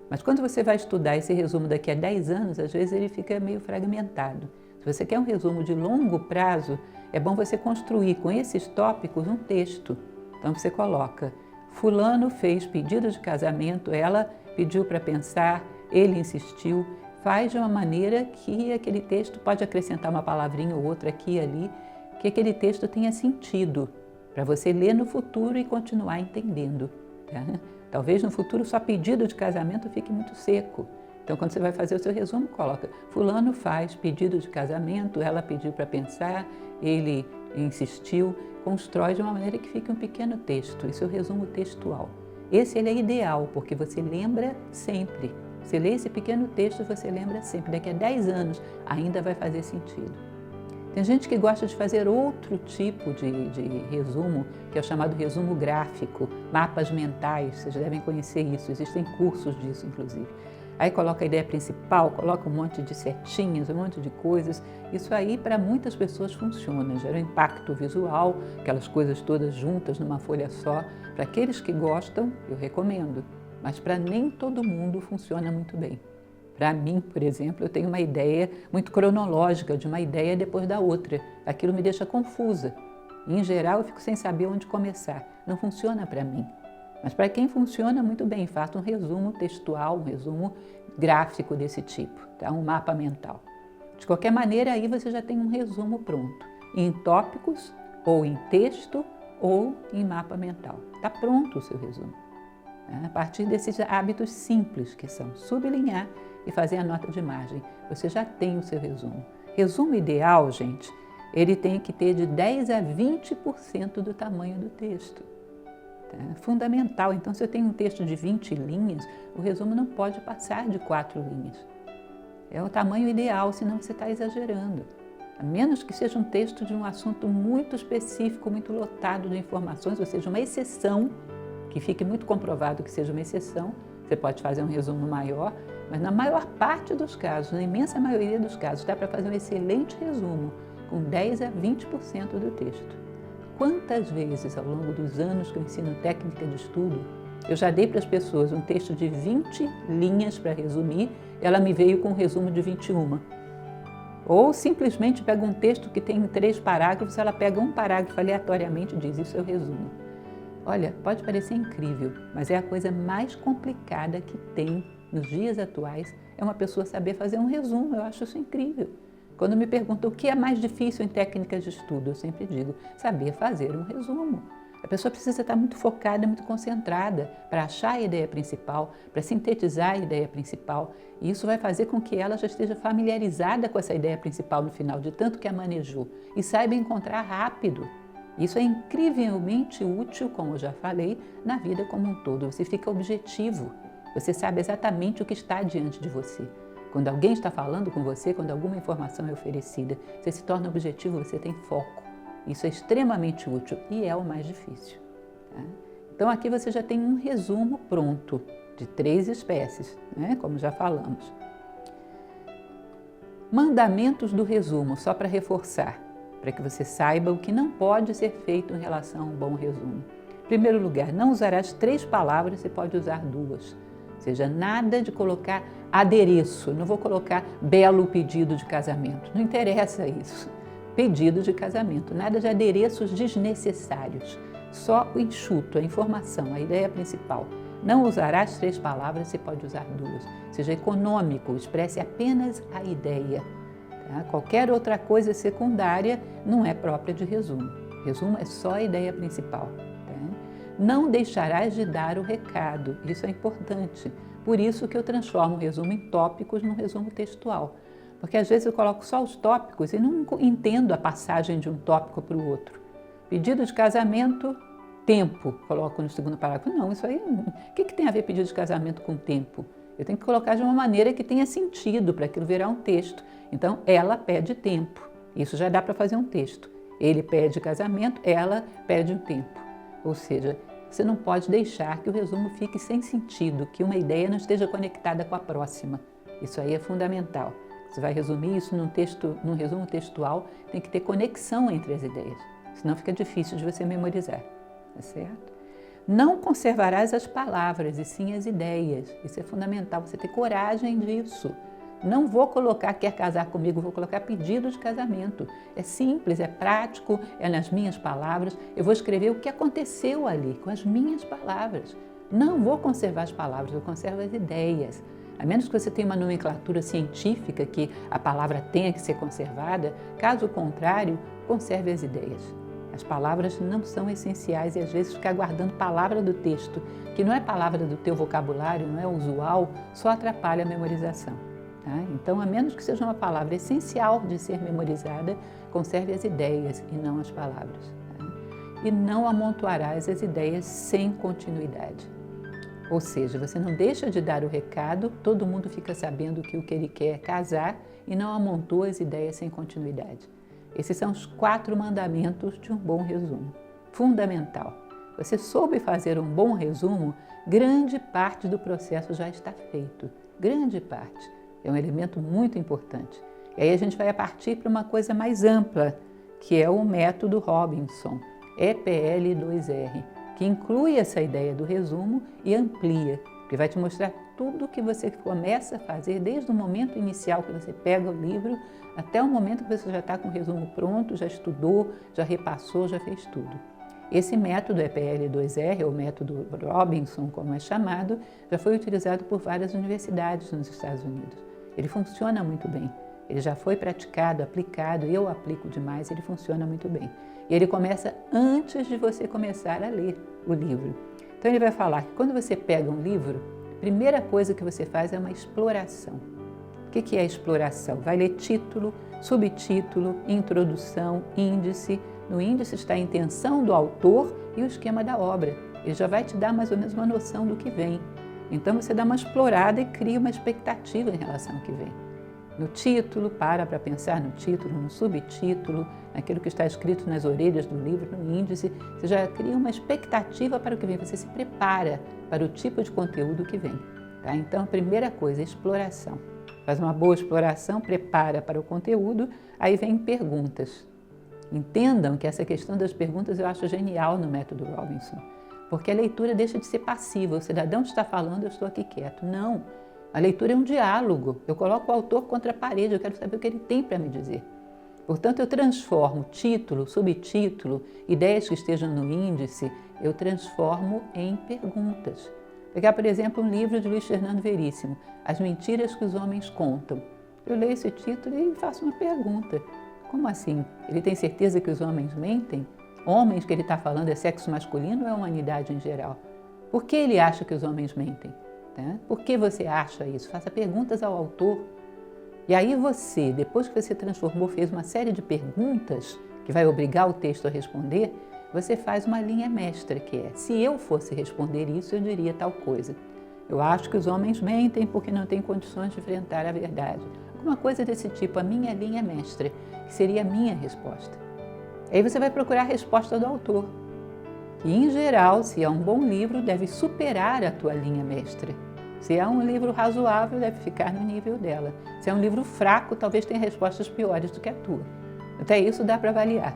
Mas quando você vai estudar esse resumo daqui a 10 anos, às vezes ele fica meio fragmentado. Se você quer um resumo de longo prazo, é bom você construir com esses tópicos um texto. Então você coloca: fulano fez pedido de casamento, ela pediu para pensar, ele insistiu. Faz de uma maneira que aquele texto pode acrescentar uma palavrinha ou outra aqui e ali, que aquele texto tenha sentido para você ler no futuro e continuar entendendo. Tá? Talvez no futuro só pedido de casamento fique muito seco. Então, quando você vai fazer o seu resumo, coloca: fulano faz pedido de casamento, ela pediu para pensar, ele insistiu. Constrói de uma maneira que fique um pequeno texto. Isso é o resumo textual. Esse ele é ideal, porque você lembra sempre. Você lê esse pequeno texto, você lembra sempre. Daqui a 10 anos ainda vai fazer sentido. Tem gente que gosta de fazer outro tipo de resumo, que é o chamado resumo gráfico, mapas mentais, vocês devem conhecer isso, existem cursos disso, inclusive. Aí coloca a ideia principal, coloca um monte de setinhas, um monte de coisas. Isso aí para muitas pessoas funciona, gera um impacto visual, aquelas coisas todas juntas numa folha só. Para aqueles que gostam, eu recomendo, mas para nem todo mundo funciona muito bem. Para mim, por exemplo, eu tenho uma ideia muito cronológica de uma ideia depois da outra. Aquilo me deixa confusa. Em geral, eu fico sem saber onde começar. Não funciona para mim. Mas para quem funciona muito bem, faça um resumo textual, um resumo gráfico desse tipo, tá? Um mapa mental. De qualquer maneira, aí você já tem um resumo pronto, em tópicos, ou em texto, ou em mapa mental. Está pronto o seu resumo. A partir desses hábitos simples, que são sublinhar e fazer a nota de margem, você já tem o seu resumo. Resumo ideal, gente, ele tem que ter de 10 a 20% do tamanho do texto. É fundamental. Então, se eu tenho um texto de 20 linhas, o resumo não pode passar de 4 linhas. É o tamanho ideal, senão você está exagerando. A menos que seja um texto de um assunto muito específico, muito lotado de informações, ou seja, uma exceção, que fique muito comprovado que seja uma exceção, você pode fazer um resumo maior, mas na maior parte dos casos, na imensa maioria dos casos, dá para fazer um excelente resumo, com 10 a 20% do texto. Quantas vezes, ao longo dos anos que eu ensino técnica de estudo, eu já dei para as pessoas um texto de 20 linhas para resumir, ela me veio com um resumo de 21. Ou simplesmente pega um texto que tem 3 parágrafos, ela pega um parágrafo aleatoriamente e diz: isso é o resumo. Olha, pode parecer incrível, mas é a coisa mais complicada que tem nos dias atuais, é uma pessoa saber fazer um resumo. Eu acho isso incrível. Quando me perguntam o que é mais difícil em técnicas de estudo, eu sempre digo: saber fazer um resumo. A pessoa precisa estar muito focada, muito concentrada para achar a ideia principal, para sintetizar a ideia principal. E isso vai fazer com que ela já esteja familiarizada com essa ideia principal no final, de tanto que a manejou, e saiba encontrar rápido. Isso é incrivelmente útil, como eu já falei, na vida como um todo. Você fica objetivo, você sabe exatamente o que está diante de você. Quando alguém está falando com você, quando alguma informação é oferecida, você se torna objetivo, você tem foco. Isso é extremamente útil e é o mais difícil. Tá? Então aqui você já tem um resumo pronto de 3 espécies, né? Como já falamos. Mandamentos do resumo, só para reforçar, para que você saiba o que não pode ser feito em relação a um bom resumo. Em primeiro lugar, não usarás 3 palavras, você pode usar 2. Ou seja, nada de colocar adereço, não vou colocar belo pedido de casamento, não interessa isso. Pedido de casamento, nada de adereços desnecessários, só o enxuto, a informação, a ideia principal. Não usarás 3 palavras, você pode usar 2. Seja econômico, expresse apenas a ideia. Tá? Qualquer outra coisa secundária não é própria de resumo. Resumo é só a ideia principal. Não deixarás de dar o recado, isso é importante. Por isso que eu transformo o resumo em tópicos num resumo textual. Porque às vezes eu coloco só os tópicos e não entendo a passagem de um tópico para o outro. Pedido de casamento, tempo, coloco no segundo parágrafo. Não, isso aí, o que tem a ver pedido de casamento com tempo? Eu tenho que colocar de uma maneira que tenha sentido para aquilo virar um texto. Então, ela pede tempo. Isso já dá para fazer um texto. Ele pede casamento, ela pede um tempo. Ou seja, você não pode deixar que o resumo fique sem sentido, que uma ideia não esteja conectada com a próxima. Isso aí é fundamental. Você vai resumir isso num resumo textual, tem que ter conexão entre as ideias, senão fica difícil de você memorizar, tá certo? Não conservarás as palavras, e sim as ideias. Isso é fundamental, você ter coragem disso. Não vou colocar quer casar comigo, vou colocar pedido de casamento. É simples, é prático, é nas minhas palavras. Eu vou escrever o que aconteceu ali, com as minhas palavras. Não vou conservar as palavras, eu conservo as ideias. A menos que você tenha uma nomenclatura científica que a palavra tenha que ser conservada, caso contrário, conserve as ideias. As palavras não são essenciais e às vezes ficar guardando palavra do texto, que não é palavra do teu vocabulário, não é usual, só atrapalha a memorização. Tá? Então, a menos que seja uma palavra essencial de ser memorizada, conserve as ideias e não as palavras. Tá? E não amontoarás as ideias sem continuidade. Ou seja, você não deixa de dar o recado, todo mundo fica sabendo que o que ele quer é casar e não amontoa as ideias sem continuidade. Esses são os 4 mandamentos de um bom resumo. Fundamental. Você soube fazer um bom resumo, grande parte do processo já está feito. Grande parte. É um elemento muito importante. E aí a gente vai partir para uma coisa mais ampla, que é o método Robinson, EPL2R, que inclui essa ideia do resumo e amplia, que vai te mostrar tudo o que você começa a fazer desde o momento inicial que você pega o livro até o momento que você já está com o resumo pronto, já estudou, já repassou, já fez tudo. Esse método EPL2R, ou método Robinson, como é chamado, já foi utilizado por várias universidades nos Estados Unidos. Ele funciona muito bem. Ele já foi praticado, aplicado, eu aplico demais, ele funciona muito bem. E ele começa antes de você começar a ler o livro. Então ele vai falar que quando você pega um livro, a primeira coisa que você faz é uma exploração. O que é exploração? Vai ler título, subtítulo, introdução, índice. No índice está a intenção do autor e o esquema da obra. Ele já vai te dar mais ou menos uma noção do que vem. Então você dá uma explorada e cria uma expectativa em relação ao que vem. No título, para pensar no título, no subtítulo, naquilo que está escrito nas orelhas do livro, no índice, você já cria uma expectativa para o que vem, você se prepara para o tipo de conteúdo que vem. Tá? Então, a primeira coisa é exploração. Faz uma boa exploração, prepara para o conteúdo, aí vem perguntas. Entendam que essa questão das perguntas eu acho genial no método Robinson, porque a leitura deixa de ser passiva, o cidadão está falando, eu estou aqui quieto. Não. A leitura é um diálogo. Eu coloco o autor contra a parede, eu quero saber o que ele tem para me dizer. Portanto, eu transformo título, subtítulo, ideias que estejam no índice, eu transformo em perguntas. Pegar, por exemplo, um livro de Luiz Fernando Veríssimo, As Mentiras que os Homens Contam. Eu leio esse título e faço uma pergunta. Como assim? Ele tem certeza que os homens mentem? Homens que ele está falando é sexo masculino ou é a humanidade em geral? Por que ele acha que os homens mentem? Por que você acha isso? Faça perguntas ao autor. E aí você, depois que você transformou, fez uma série de perguntas que vai obrigar o texto a responder, você faz uma linha mestra, que é: se eu fosse responder isso, eu diria tal coisa. Eu acho que os homens mentem porque não têm condições de enfrentar a verdade. Alguma coisa desse tipo, a minha linha mestra, que seria a minha resposta. Aí você vai procurar a resposta do autor. E, em geral, se é um bom livro, deve superar a tua linha mestra. Se é um livro razoável, deve ficar no nível dela. Se é um livro fraco, talvez tenha respostas piores do que a tua. Até isso dá para avaliar.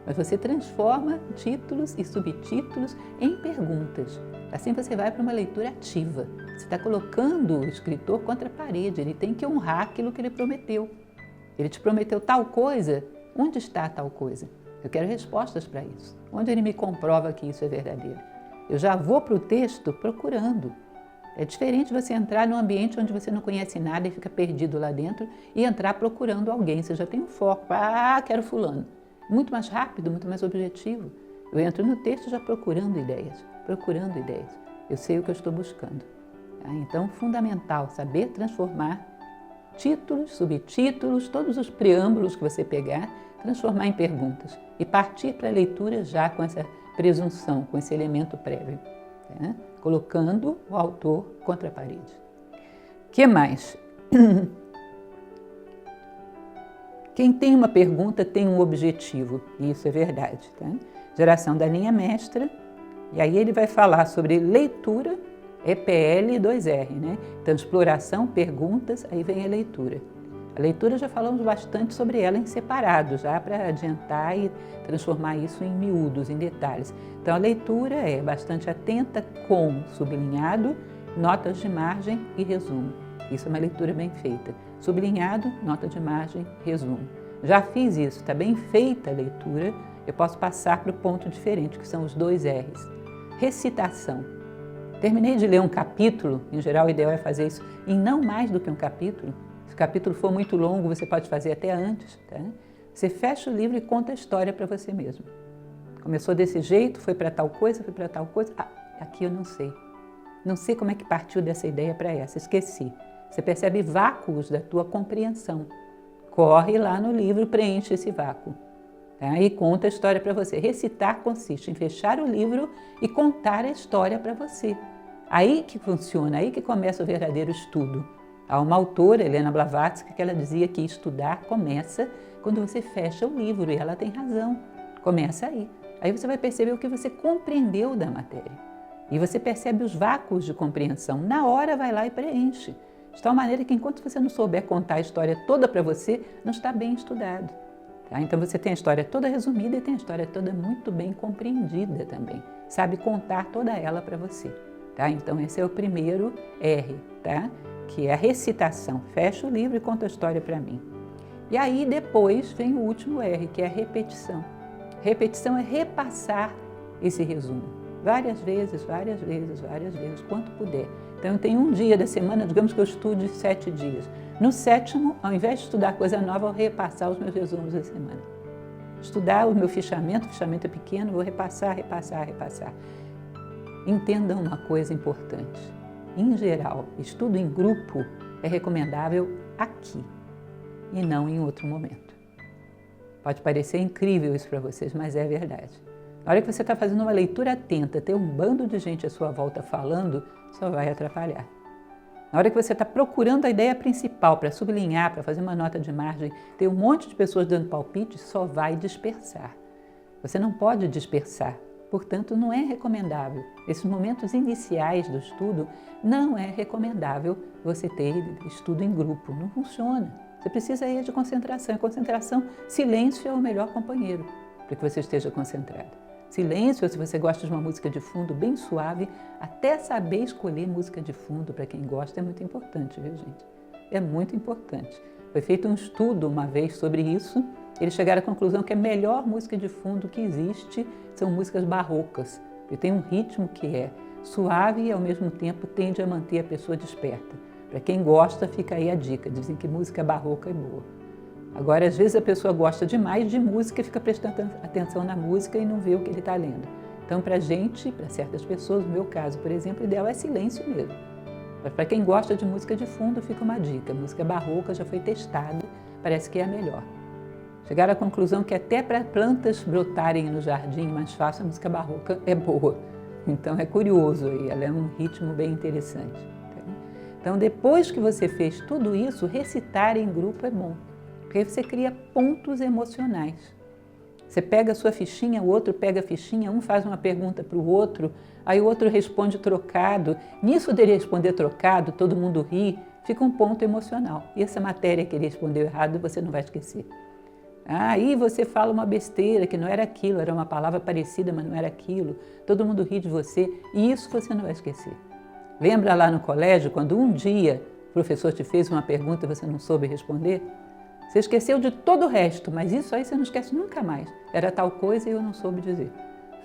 Mas você transforma títulos e subtítulos em perguntas. Assim você vai para uma leitura ativa. Você está colocando o escritor contra a parede. Ele tem que honrar aquilo que ele prometeu. Ele te prometeu tal coisa, onde está tal coisa? Eu quero respostas para isso. Onde ele me comprova que isso é verdadeiro? Eu já vou para o texto procurando. É diferente você entrar num ambiente onde você não conhece nada e fica perdido lá dentro e entrar procurando alguém. Você já tem um foco. Quero fulano. Muito mais rápido, muito mais objetivo. Eu entro no texto já procurando ideias. Eu sei o que eu estou buscando. Então, fundamental saber transformar títulos, subtítulos, todos os preâmbulos que você pegar, transformar em perguntas e partir para a leitura já com essa presunção, com esse elemento prévio, colocando o autor contra a parede. O que mais? Quem tem uma pergunta tem um objetivo, e isso é verdade. Geração da linha mestra, e aí ele vai falar sobre leitura, EPL2R, Então, exploração, perguntas, aí vem a leitura. A leitura já falamos bastante sobre ela em separado, já para adiantar e transformar isso em miúdos, em detalhes. Então a leitura é bastante atenta com sublinhado, notas de margem e resumo. Isso é uma leitura bem feita. Sublinhado, nota de margem, resumo. Já fiz isso, está bem feita a leitura, eu posso passar para o ponto diferente, que são os 2 R's. Recitação. Terminei de ler um capítulo, em geral o ideal é fazer isso em não mais do que um capítulo. Se o capítulo for muito longo, você pode fazer até antes. Tá? Você fecha o livro e conta a história para você mesmo. Começou desse jeito, foi para tal coisa, foi para tal coisa. Ah, aqui eu não sei. Não sei como é que partiu dessa ideia para essa, esqueci. Você percebe vácuos da tua compreensão. Corre lá no livro, preenche esse vácuo. Tá? E conta a história para você. Recitar consiste em fechar o livro e contar a história para você. Aí que funciona, aí que começa o verdadeiro estudo. Há uma autora, Helena Blavatsky, que ela dizia que estudar começa quando você fecha o livro, e ela tem razão. Começa aí. Aí você vai perceber o que você compreendeu da matéria. E você percebe os vácuos de compreensão. Na hora vai lá e preenche. De tal maneira que enquanto você não souber contar a história toda para você, não está bem estudado. Tá? Então você tem a história toda resumida e tem a história toda muito bem compreendida também. Sabe contar toda ela para você. Tá? Então esse é o primeiro R, tá? Que é a recitação. Fecha o livro e conta a história para mim. E aí depois vem o último R, que é a repetição. Repetição é repassar esse resumo. Várias vezes, várias vezes, várias vezes, quanto puder. Então tem um dia da semana, digamos que eu estude 7 dias. No 7º, ao invés de estudar coisa nova, eu vou repassar os meus resumos da semana. Estudar o meu fichamento é pequeno, vou repassar. Entendam uma coisa importante. Em geral, estudo em grupo é recomendável aqui e não em outro momento. Pode parecer incrível isso para vocês, mas é verdade. Na hora que você está fazendo uma leitura atenta, ter um bando de gente à sua volta falando, só vai atrapalhar. Na hora que você está procurando a ideia principal para sublinhar, para fazer uma nota de margem, ter um monte de pessoas dando palpite, só vai dispersar. Você não pode dispersar. Portanto, não é recomendável. Nesses momentos iniciais do estudo, não é recomendável você ter estudo em grupo. Não funciona. Você precisa ir de concentração. E concentração, silêncio é o melhor companheiro para que você esteja concentrado. Silêncio, se você gosta de uma música de fundo bem suave, até saber escolher música de fundo para quem gosta é muito importante, viu, gente? É muito importante. Foi feito um estudo uma vez sobre isso. Eles chegaram à conclusão que a melhor música de fundo que existe são músicas barrocas, que tem um ritmo que é suave e ao mesmo tempo tende a manter a pessoa desperta. Para quem gosta, fica aí a dica, dizem que música barroca é boa. Agora, às vezes a pessoa gosta demais de música e fica prestando atenção na música e não vê o que ele está lendo. Então, para gente, para certas pessoas, no meu caso, por exemplo, o ideal é silêncio mesmo. Mas para quem gosta de música de fundo, fica uma dica. A música barroca já foi testada, parece que é a melhor. Chegaram à conclusão que até para plantas brotarem no jardim mais fácil, a música barroca é boa. Então é curioso aí, ela é um ritmo bem interessante. Então depois que você fez tudo isso, recitar em grupo é bom, porque aí você cria pontos emocionais. Você pega a sua fichinha, o outro pega a fichinha, um faz uma pergunta para o outro, aí o outro responde trocado. Nisso dele responder trocado, todo mundo ri, fica um ponto emocional. E essa matéria que ele respondeu errado, você não vai esquecer. Aí você fala uma besteira que não era aquilo, era uma palavra parecida, mas não era aquilo. Todo mundo ri de você e isso você não vai esquecer. Lembra lá no colégio, quando um dia o professor te fez uma pergunta e você não soube responder? Você esqueceu de todo o resto, mas isso aí você não esquece nunca mais. Era tal coisa e eu não soube dizer.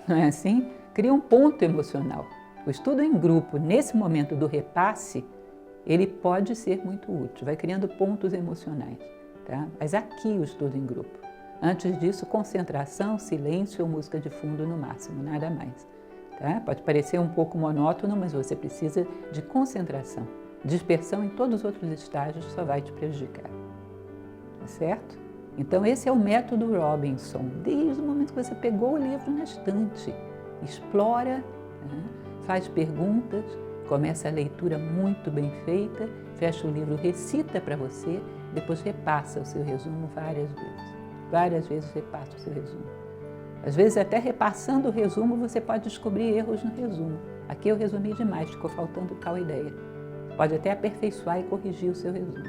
Não é assim? Cria um ponto emocional. O estudo em grupo, nesse momento do repasse, ele pode ser muito útil, vai criando pontos emocionais. Tá? Mas aqui o estudo em grupo. Antes disso, concentração, silêncio ou música de fundo no máximo, nada mais. Tá? Pode parecer um pouco monótono, mas você precisa de concentração. Dispersão em todos os outros estágios só vai te prejudicar. Tá certo? Então esse é o método Robinson, desde o momento que você pegou o livro na estante. Explora, tá? Faz perguntas, começa a leitura muito bem feita, fecha o livro, recita para você, depois repassa o seu resumo várias vezes. Várias vezes repassa o seu resumo. Às vezes até repassando o resumo você pode descobrir erros no resumo. Aqui eu resumi demais, ficou faltando tal ideia. Pode até aperfeiçoar e corrigir o seu resumo.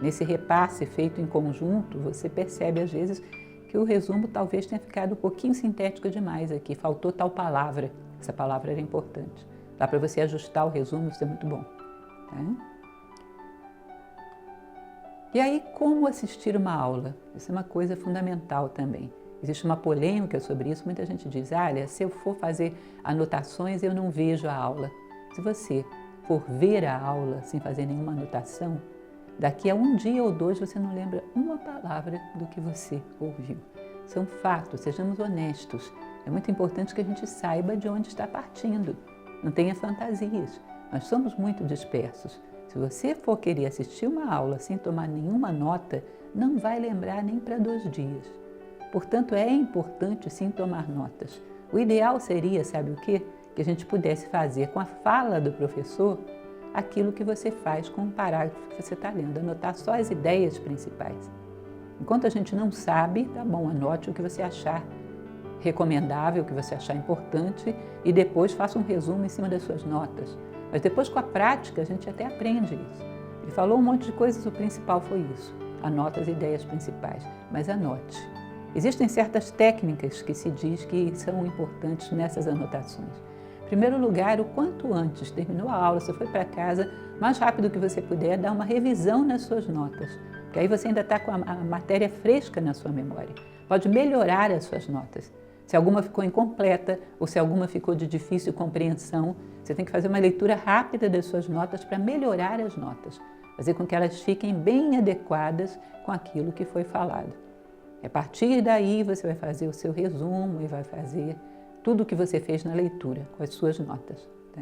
Nesse repasse feito em conjunto, você percebe às vezes que o resumo talvez tenha ficado um pouquinho sintético demais aqui, faltou tal palavra, essa palavra era importante. Dá para você ajustar o resumo, isso é muito bom. Tá? E aí, como assistir uma aula? Isso é uma coisa fundamental também. Existe uma polêmica sobre isso, muita gente diz, olha, se eu for fazer anotações, eu não vejo a aula. Se você for ver a aula sem fazer nenhuma anotação, daqui a um dia ou dois você não lembra uma palavra do que você ouviu. Isso é um fato, sejamos honestos. É muito importante que a gente saiba de onde está partindo. Não tenha fantasias. Nós somos muito dispersos. Se você for querer assistir uma aula sem tomar nenhuma nota, não vai lembrar nem para 2 dias. Portanto, é importante sim tomar notas. O ideal seria, sabe o quê? Que a gente pudesse fazer com a fala do professor aquilo que você faz com o parágrafo que você está lendo, anotar só as ideias principais. Enquanto a gente não sabe, tá bom, anote o que você achar recomendável, o que você achar importante e depois faça um resumo em cima das suas notas. Mas depois, com a prática, a gente até aprende isso. Ele falou um monte de coisas, o principal foi isso. Anota as ideias principais, mas anote. Existem certas técnicas que se diz que são importantes nessas anotações. Em primeiro lugar, o quanto antes terminou a aula, você foi para casa, mais rápido que você puder, dá uma revisão nas suas notas, porque aí você ainda está com a matéria fresca na sua memória. Pode melhorar as suas notas. Se alguma ficou incompleta ou se alguma ficou de difícil compreensão, você tem que fazer uma leitura rápida das suas notas para melhorar as notas, fazer com que elas fiquem bem adequadas com aquilo que foi falado. A partir daí você vai fazer o seu resumo e vai fazer tudo o que você fez na leitura, com as suas notas. Tá?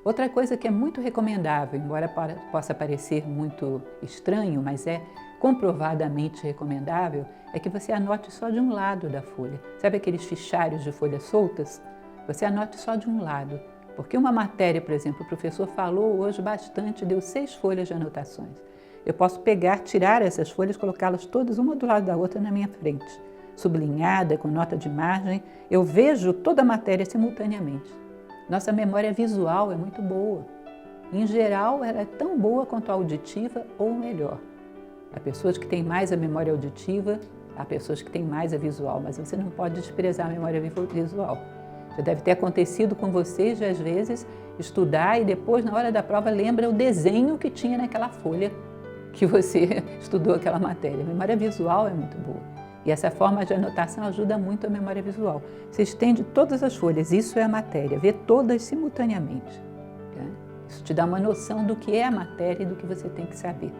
Outra coisa que é muito recomendável, embora possa parecer muito estranho, mas é comprovadamente recomendável, é que você anote só de um lado da folha. Sabe aqueles fichários de folhas soltas? Você anote só de um lado. Porque uma matéria, por exemplo, o professor falou hoje bastante, deu 6 folhas de anotações. Eu posso pegar, tirar essas folhas, colocá-las todas uma do lado da outra na minha frente. Sublinhada, com nota de margem, eu vejo toda a matéria simultaneamente. Nossa memória visual é muito boa. Em geral, ela é tão boa quanto a auditiva ou melhor. Há pessoas que têm mais a memória auditiva, há pessoas que têm mais a visual, mas você não pode desprezar a memória visual. Já deve ter acontecido com vocês, de, às vezes, estudar e depois, na hora da prova, lembra o desenho que tinha naquela folha que você estudou aquela matéria. A memória visual é muito boa. E essa forma de anotação ajuda muito a memória visual. Você estende todas as folhas, isso é a matéria, vê todas simultaneamente. Tá? Isso te dá uma noção do que é a matéria e do que você tem que saber.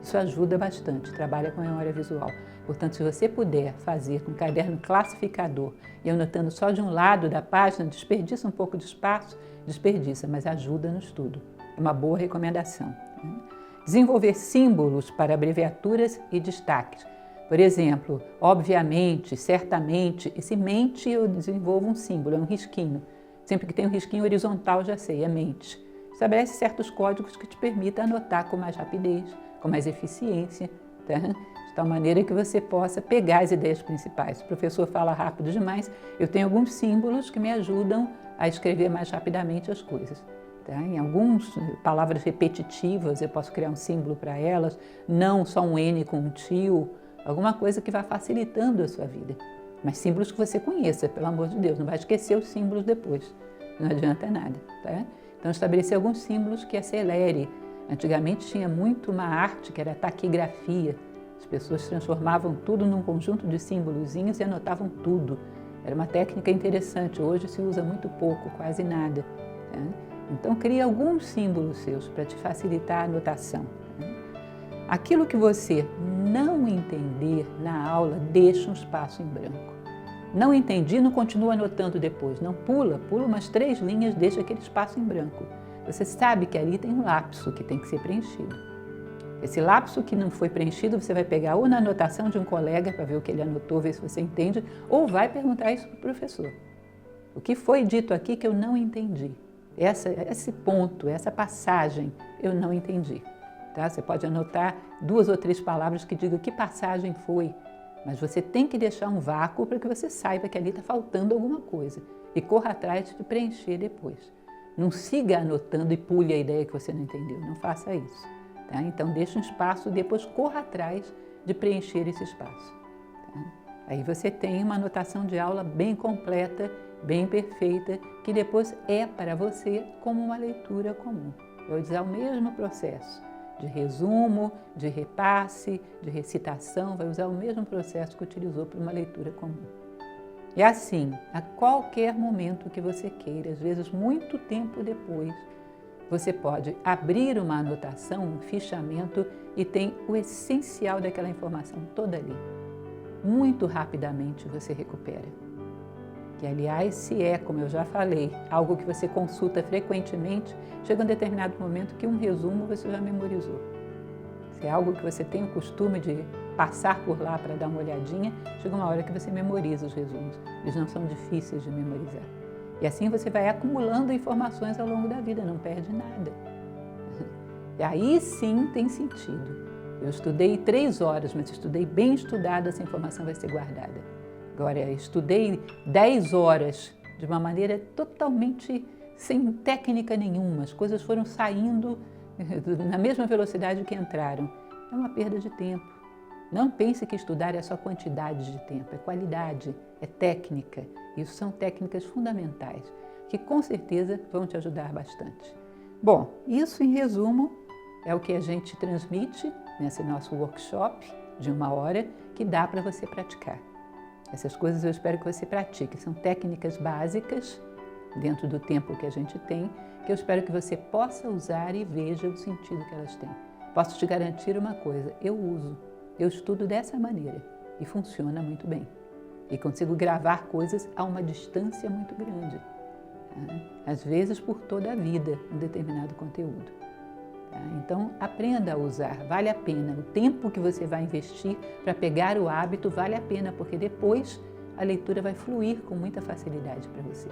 Isso ajuda bastante, trabalha com a memória visual. Portanto, se você puder fazer com um caderno classificador e anotando só de um lado da página, desperdiça um pouco de espaço, desperdiça, mas ajuda no estudo. É uma boa recomendação. Desenvolver símbolos para abreviaturas e destaques. Por exemplo, obviamente, certamente, esse mente eu desenvolvo um símbolo, é um risquinho. Sempre que tem um risquinho horizontal, já sei, é mente. Estabelece certos códigos que te permitam anotar com mais rapidez, com mais eficiência, tá? De tal maneira que você possa pegar as ideias principais. Se o professor fala rápido demais, eu tenho alguns símbolos que me ajudam a escrever mais rapidamente as coisas. Tá? Em algumas palavras repetitivas, eu posso criar um símbolo para elas, não só um N com um tio, alguma coisa que vá facilitando a sua vida. Mas símbolos que você conheça, pelo amor de Deus, não vai esquecer os símbolos depois, não adianta nada. Tá? Então, estabelecer alguns símbolos que acelere. Antigamente tinha muito uma arte que era a taquigrafia. As pessoas transformavam tudo num conjunto de símbolozinhos e anotavam tudo. Era uma técnica interessante, hoje se usa muito pouco, quase nada. Tá? Então, crie alguns símbolos seus para te facilitar a anotação. Aquilo que você não entender na aula, deixa um espaço em branco. Não entendi, não continua anotando depois. Não pula umas 3 linhas, deixa aquele espaço em branco. Você sabe que ali tem um lapso que tem que ser preenchido. Esse lapso que não foi preenchido, você vai pegar ou na anotação de um colega para ver o que ele anotou, ver se você entende, ou vai perguntar isso para o professor. O que foi dito aqui que eu não entendi? Esse ponto, essa passagem, eu não entendi. Tá? Você pode anotar 2 ou 3 palavras que digam que passagem foi, mas você tem que deixar um vácuo para que você saiba que ali está faltando alguma coisa e corra atrás de preencher depois. Não siga anotando e pule a ideia que você não entendeu, não faça isso. Tá? Então, deixa um espaço e depois corra atrás de preencher esse espaço. Tá? Aí você tem uma anotação de aula bem completa, bem perfeita, que depois é para você como uma leitura comum. Vai usar o mesmo processo de resumo, de repasse, de recitação, vai usar o mesmo processo que utilizou para uma leitura comum. E assim, a qualquer momento que você queira, às vezes muito tempo depois, você pode abrir uma anotação, um fichamento e tem o essencial daquela informação toda ali. Muito rapidamente você recupera. Que, aliás, se é, como eu já falei, algo que você consulta frequentemente, chega um determinado momento que um resumo você já memorizou. Se é algo que você tem o costume de passar por lá para dar uma olhadinha, chega uma hora que você memoriza os resumos. Eles não são difíceis de memorizar. E assim você vai acumulando informações ao longo da vida, não perde nada. E aí sim tem sentido. Eu estudei 3 horas, mas estudei bem estudado, essa informação vai ser guardada. Agora, eu estudei 10 horas de uma maneira totalmente sem técnica nenhuma, as coisas foram saindo na mesma velocidade que entraram. É uma perda de tempo. Não pense que estudar é só quantidade de tempo, é qualidade, é técnica. Isso são técnicas fundamentais, que com certeza vão te ajudar bastante. Bom, isso em resumo é o que a gente transmite nesse nosso workshop de 1 hora, que dá para você praticar. Essas coisas eu espero que você pratique, são técnicas básicas, dentro do tempo que a gente tem, que eu espero que você possa usar e veja o sentido que elas têm. Posso te garantir uma coisa, eu uso, eu estudo dessa maneira e funciona muito bem. E consigo gravar coisas a uma distância muito grande, tá? Às vezes por toda a vida, um determinado conteúdo. Tá? Então, aprenda a usar, vale a pena. O tempo que você vai investir para pegar o hábito vale a pena, porque depois a leitura vai fluir com muita facilidade para você.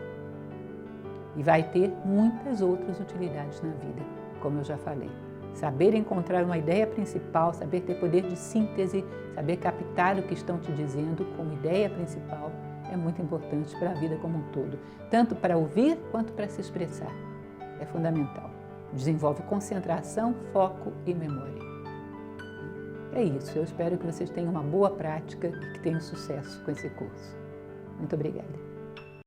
E vai ter muitas outras utilidades na vida, como eu já falei. Saber encontrar uma ideia principal, saber ter poder de síntese, saber captar o que estão te dizendo como ideia principal é muito importante para a vida como um todo, tanto para ouvir quanto para se expressar. É fundamental. Desenvolve concentração, foco e memória. É isso, eu espero que vocês tenham uma boa prática e que tenham sucesso com esse curso. Muito obrigada.